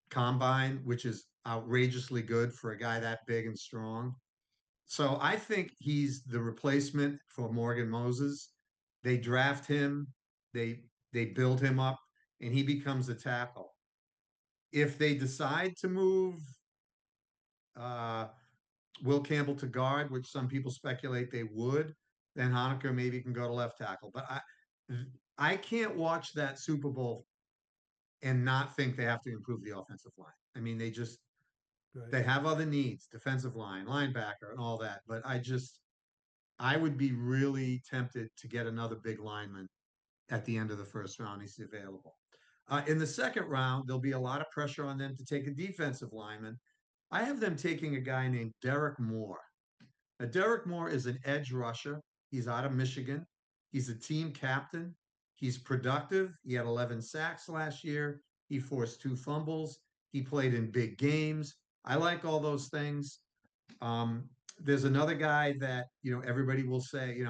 combine, which is outrageously good for a guy that big and strong. So I think he's the replacement for Morgan Moses. They draft him, they build him up, and he becomes a tackle. If they decide to move Will Campbell to guard, which some people speculate they would, then Honacore maybe can go to left tackle. But I can't watch that Super Bowl and not think they have to improve the offensive line. I mean, they have other needs, defensive line, linebacker, and all that. But I would be really tempted to get another big lineman at the end of the first round. He's available. In the second round, there'll be a lot of pressure on them to take a defensive lineman. I have them taking a guy named Derek Moore. Now, Derek Moore is an edge rusher. He's out of Michigan. He's a team captain. He's productive. He had 11 sacks last year. He forced 2 fumbles. He played in big games. I like all those things. There's another guy that, everybody will say,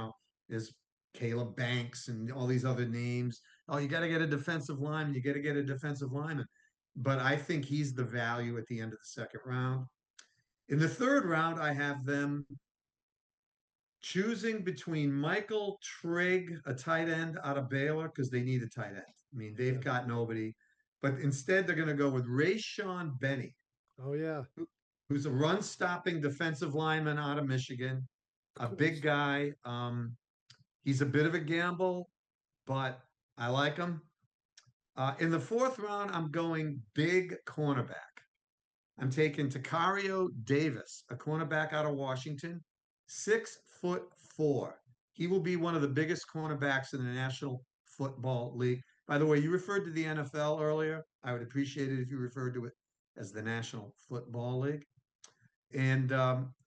there's Caleb Banks and all these other names. Oh, you got to get a defensive lineman. You got to get a defensive lineman. But I think he's the value at the end of the second round. In the third round, I have them choosing between Michael Trigg, a tight end out of Baylor, because they need a tight end. I mean, they've got nobody. But instead, they're going to go with Rayshawn Benny. Oh, yeah. Who's a run-stopping defensive lineman out of Michigan, a big guy. He's a bit of a gamble, but I like him. In the fourth round, I'm going big cornerback. I'm taking Takario Davis, a cornerback out of Washington, 6'4". He will be one of the biggest cornerbacks in the National Football League. By the way, you referred to the NFL earlier. I would appreciate it if you referred to it as the National Football League. And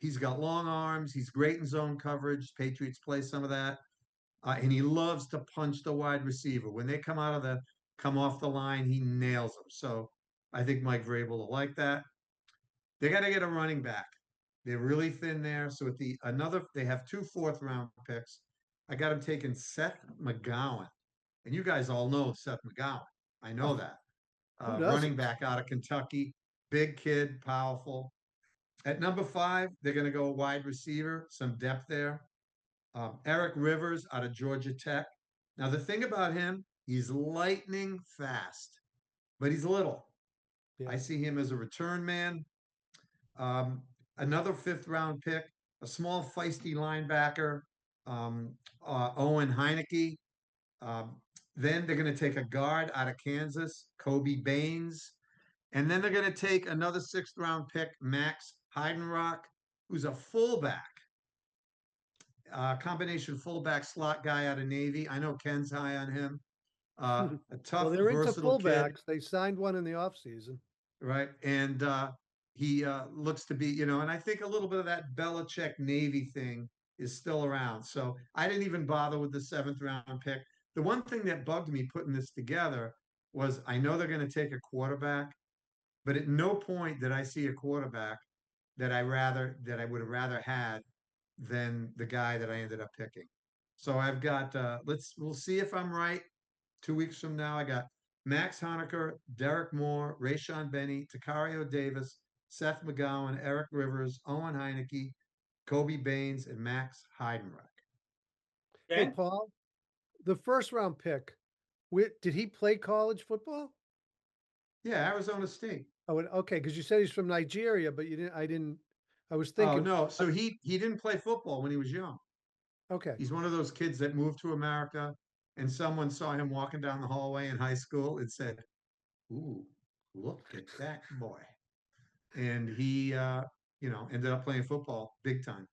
he's got long arms. He's great in zone coverage. Patriots play some of that. And he loves to punch the wide receiver. When they come off the line, he nails them. So I think Mike Vrabel will like that. They got to get a running back. They're really thin there. So they have 2 fourth-round picks. I got him taking Seth McGowan. And you guys all know Seth McGowan. I know Oh, that. who Running doesn't? back out of Kentucky. Big kid, powerful. At number 5, they're going to go wide receiver, some depth there. Eric Rivers out of Georgia Tech. Now, the thing about him, he's lightning fast, but he's little. Yeah. I see him as a return man. Um, Another 5th-round pick, a small, feisty linebacker, Owen Heineke. Um, then they're going to take a guard out of Kansas, Kobe Baines. And then they're going to take another 6th-round pick, Max Heidenrock, who's a fullback, combination fullback slot guy out of Navy. I know Ken's high on him. A Well, tough, they're into versatile kid, fullbacks. They signed one in the offseason. right? And he looks to be, and I think a little bit of that Belichick Navy thing is still around. So I didn't even bother with the 7th-round pick. The one thing that bugged me putting this together was I know they're going to take a quarterback, but at no point did I see a quarterback that I would have rather had than the guy that I ended up picking. So I've got we'll see if I'm right. 2 weeks from now, I got Max Honecker, Derek Moore, Rayshon Benny, Takario Davis, Seth McGowan, Eric Rivers, Owen Heineke, Kobe Baines, and Max Heidenreich. Hey, Ben? Paul, the first round pick, did he play college football? Yeah, Arizona State. Oh, okay, because you said he's from Nigeria, but I was Oh thinking, no, so he didn't play football when he was young. okay. He's one of those kids that moved to America, and someone saw him walking down the hallway in high school and said, "Ooh, look at that boy." And he ended up playing football big time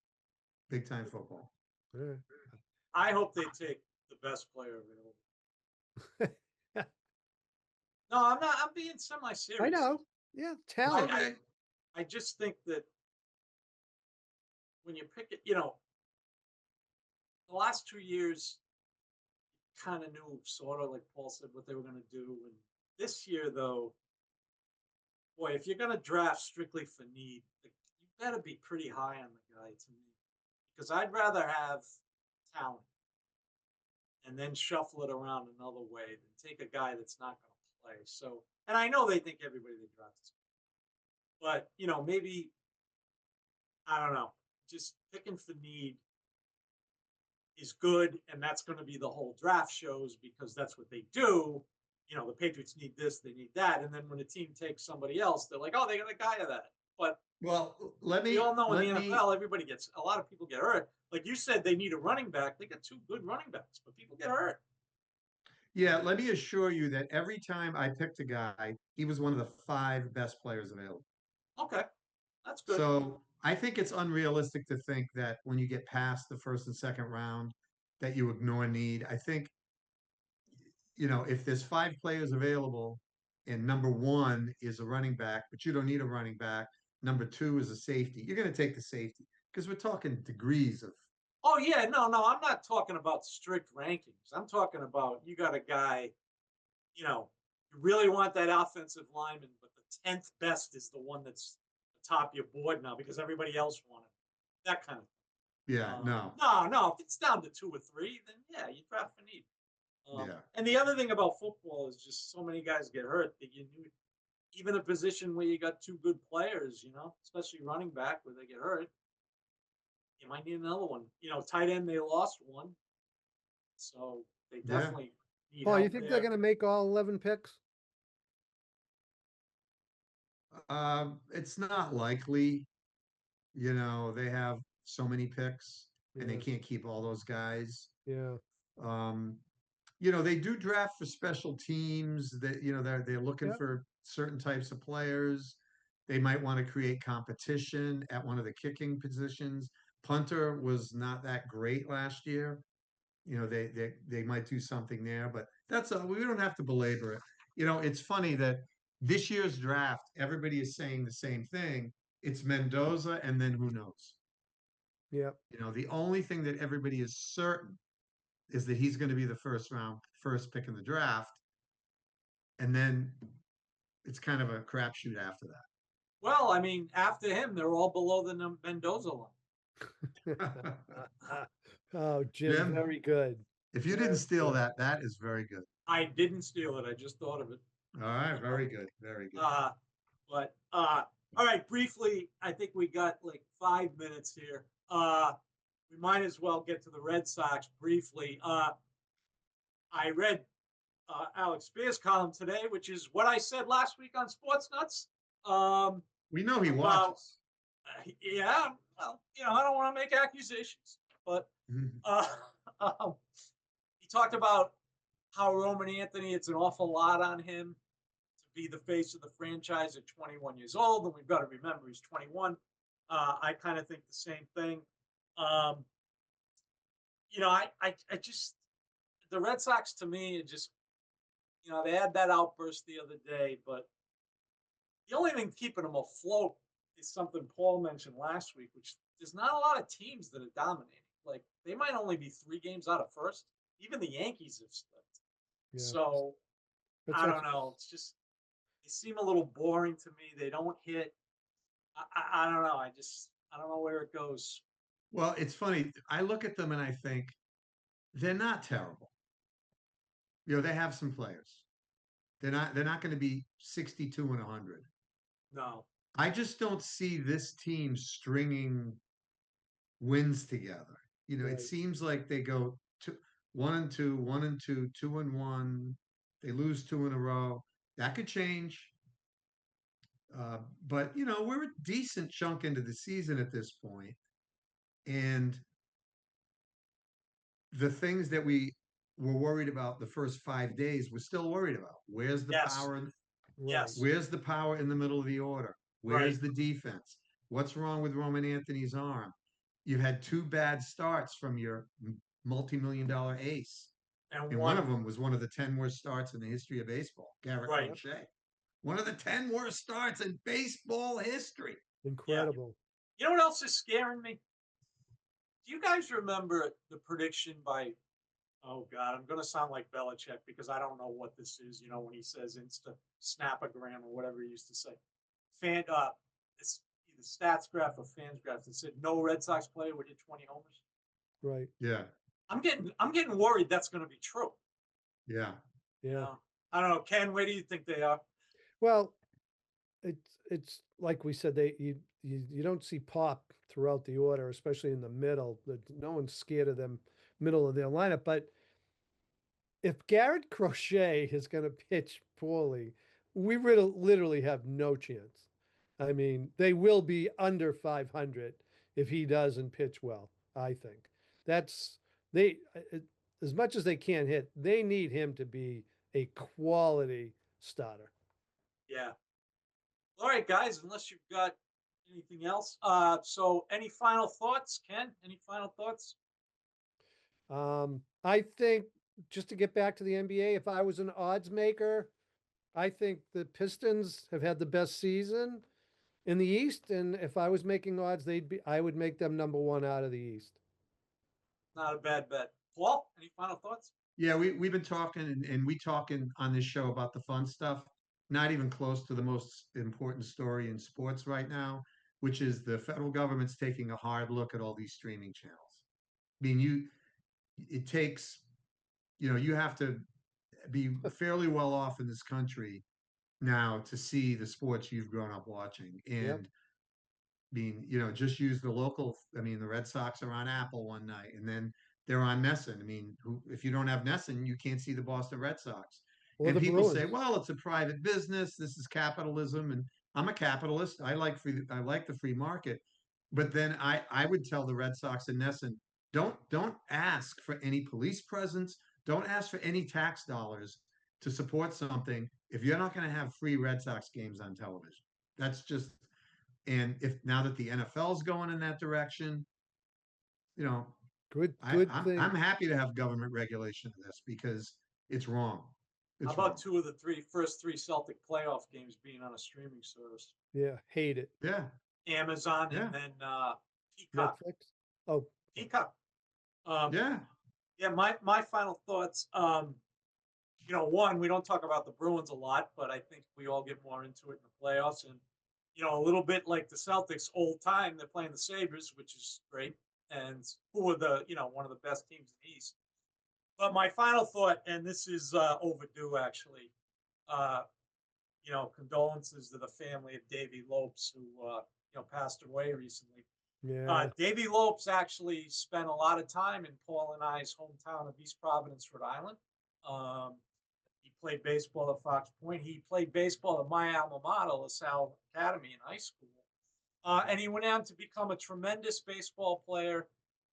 football. All right. I hope they take the best player available. No, I'm not. I'm being semi-serious. I know. Yeah, talent. Okay. I just think that when you pick it, the last 2 years, kind of knew, sort of like Paul said, what they were going to do. And this year, though, boy, if you're going to draft strictly for need, you better be pretty high on the guy to me, because I'd rather have talent and then shuffle it around another way than take a guy that's not going to play. So, and I know they think everybody they draft is, but maybe I don't know, just picking for need is good, and that's going to be the whole draft shows because that's what they do. The Patriots need this, they need that, and then when a team takes somebody else, they're like, oh, they got a guy of that. But Well, we all know in the NFL, a lot of people get hurt. Like you said, they need a running back. They got 2 good running backs, but people get hurt. Yeah, let me assure you that every time I picked a guy, he was one of the 5 best players available. Okay, that's good. So I think it's unrealistic to think that when you get past the first and second round, that you ignore need. I think, if there's 5 players available and number 1 is a running back, but you don't need a running back, number 2 is a safety, you're going to take the safety because we're talking degrees of. Oh yeah, no, I'm not talking about strict rankings. I'm talking about you got a guy, you really want that offensive lineman, but the 10th best is the one that's atop your board now because everybody else wanted that kind of thing. Yeah, no. No. If it's down to 2 or 3, then yeah, you draft for need. Yeah. And the other thing about football is just so many guys get hurt that you need even a position where you got 2 good players, especially running back where they get hurt. You might need another one. Tight end, they lost one. So they definitely need Paul, you help think they're there. going to make all 11 picks? It's not likely. They have so many picks and they Yeah. can't keep all those guys. Yeah. Um, they do draft for special teams that, they're looking Yep. for certain types of players. They might want to create competition at one of the kicking positions. Punter was not that great last year. They might do something there, but we don't have to belabor it. It's funny that this year's draft, everybody is saying the same thing. It's Mendoza, and then who knows? Yep. The only thing that everybody is certain is that he's going to be the first pick in the draft, and then it's kind of a crapshoot after Well, I mean, after him, they're all below the Mendoza line. Oh, Jim, Jim, very good. if you didn't Very steal good. that, that is very good. I didn't steal it. I just thought of it. All right, very good, very good. But all right, briefly, I think we got like 5 minutes here. We might as well get to the Red Sox briefly. I read Alex Spear's column today, which is what I said last week on Sports Nuts. We know he about- watches. Yeah, well, I don't want to make accusations, but he talked about how Roman Anthony, it's an awful lot on him to be the face of the franchise at 21 years old, and we've got to remember he's 21. I kind of think the same thing. I just the Red Sox to me, it just they had that outburst the other day, but the only thing keeping them afloat is something Paul mentioned last week, which there's not a lot of teams that are dominating. Like they might only be 3 games out of first. Even the Yankees have slipped. Yeah. So I don't know. It's just they seem a little boring to me. They don't hit. I don't know. I don't know where it goes. Well, it's funny. I look at them and I think they're not terrible. They have some players. They're not going to be 62 and 100. No. I just don't see this team stringing wins together. Right. It seems like they go 1-2, 1-2, 2-1. They lose 2 in a row. That could change. But we're a decent chunk into the season at this point, and the things that we were worried about the first 5 days, we're still worried about. Where's the Yes. power? Right. Yes. Where's the power in the middle of the order? Where's the defense? What's wrong with Roman Anthony's arm? You had 2 bad starts from your multi-million-dollar ace, and one of them was one of the 10 worst starts in the history of baseball. Garrett Crochet, one of the 10 worst starts in baseball history. Incredible. You know what else is scaring me? Do you guys remember the prediction by? Oh God, I'm going to sound like Belichick because I don't know what this is. When he says Insta Snapagram or whatever he used to say. It's either Stats Graph or Fans Graph that said no Red Sox player would hit 20 homers. Right. Yeah. I'm getting worried that's going to be true. Yeah. Yeah. I don't know, Ken. Where do you think they are? Well, it's like we said, you don't see pop throughout the order, especially in the middle. No one's scared of them middle of their lineup. But if Garrett Crochet is going to pitch poorly, we literally have no chance. I mean, they will be under 500 if he doesn't pitch well. I think that's as much as they can't hit, they need him to be a quality starter. Yeah. All right, guys. Unless you've got anything else, so any final thoughts, Ken? Any final thoughts? I think just to get back to the NBA, if I was an odds maker, I think the Pistons have had the best season in the East, and if I was making odds, I would make them number 1 out of the East. Not a bad bet. Paul, any final thoughts? Yeah, we've been talking and we talking on this show about the fun stuff. Not even close to the most important story in sports right now, which is the federal government's taking a hard look at all these streaming channels. I mean, it takes, you have to be fairly well off in this country now to see the sports you've grown up watching. And just use the local. I mean, the Red Sox are on Apple one night, and then they're on Nesson. I mean, if you don't have Nesson, you can't see the Boston Red Sox. Or and people Bruins. say, well, it's a private business. This is capitalism. And I'm a capitalist. I like the free market. But then I would tell the Red Sox and Nesson, Don't ask for any police presence. Don't ask for any tax dollars to support something if you're not going to have free Red Sox games on television. That's just, and if now that the NFL's going in that direction, you know, Good thing. I'm happy to have government regulation of this because it's wrong. How It's about wrong. two of the first three Celtic playoff games being on a streaming service? Yeah, hate it. Yeah. Amazon Yeah. and then Peacock. Netflix. Oh, Peacock. Yeah. Yeah, my final thoughts. You know, one, we don't talk about the Bruins a lot, but I think we all get more into it in the playoffs. And, you know, a little bit like the Celtics, old time, they're playing the Sabres, which is great. And who are the, you know, one of the best teams in the East. But my final thought, and this is overdue actually, uh, you know, condolences to the family of Davy Lopes, who, you know, passed away recently. yeah. Davy Lopes actually spent a lot of time in Paul and I's hometown of East Providence, Rhode Island. He played baseball at Fox Point. He played baseball at my alma mater, LaSalle Academy in high school. And he went on to become a tremendous baseball player,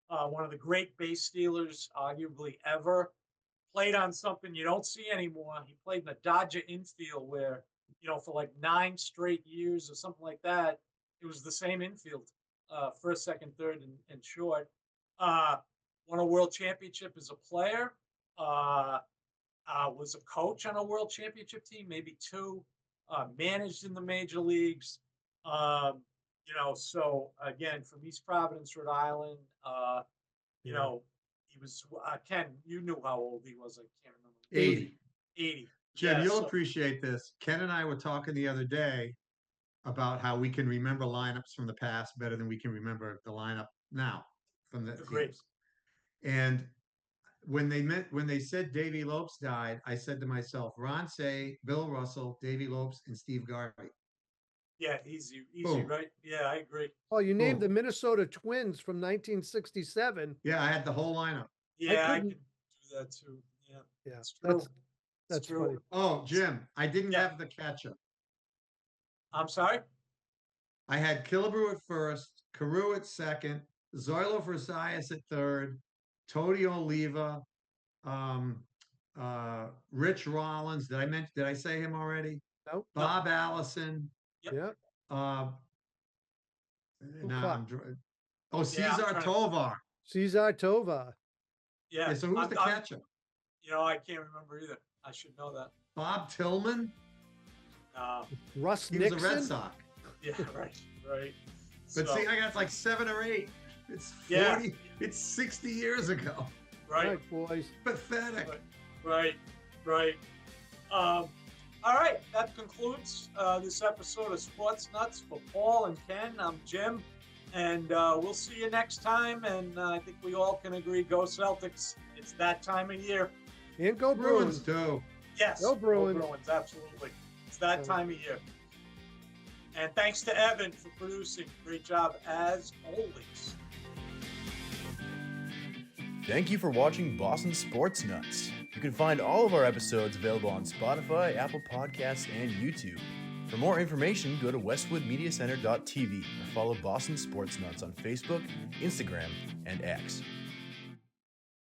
one of the great base stealers, arguably ever. Played on something you don't see anymore. He played in a Dodger infield where, you know, for like 9 straight years or something like that, it was the same infield, first, second, third, and short. Won a world championship as a player. Was a coach on a world championship team, maybe 2. Managed in the major leagues. You know, so again, from East Providence, Rhode Island. You know, he was Ken. You knew how old he was. I can't remember. 80. 80. Jim, Yeah, you'll so- appreciate this. Ken and I were talking the other day about how we can remember lineups from the past better than we can remember the lineup now from the Agreed. teams. And when they said Davy Lopes died, I said to myself, Ron Say, Bill Russell, Davy Lopes, and Steve Garvey. Yeah, easy, Boom. right? Yeah, I agree. Oh, you named Boom. the Minnesota Twins from 1967. Yeah, I had the whole lineup. Yeah, I couldn't- could do that too. Yeah, Yeah, it's true. that's It's true. funny. Oh, Jim, I didn't Yeah. have the catcher. I'm sorry. I had Killebrew at first, Carew at second, Zoilo Versailles at third, Tony Oliva, Rich Rollins. Did I say him already? Nope. Bob Allison. Yep. Yeah. Now I'm Yeah, I'm Cesar trying to- Tovar. Cesar Tova. Yeah. Yeah, so who's the catcher? You know, I can't remember either. I should know that. Bob Tillman? Russ He Nixon. was a Red Sox. Yeah, right. But So, see, I got like 7 or 8. It's 40. Yeah. It's 60 years ago. right. boys. Pathetic. Right. All right, that concludes this episode of Sports Nuts. For Paul and Ken, I'm Jim, and we'll see you next time. And I think we all can agree, go Celtics. It's that time of year. And go Bruins Bruins. too. Yes, Go Bruins. Absolutely. It's that time of year. And thanks to Evan for producing. Great job as always. Thank you for watching Boston Sports Nuts. You can find all of our episodes available on Spotify, Apple Podcasts, and YouTube. For more information, go to westwoodmediacenter.tv or follow Boston Sports Nuts on Facebook, Instagram, and X.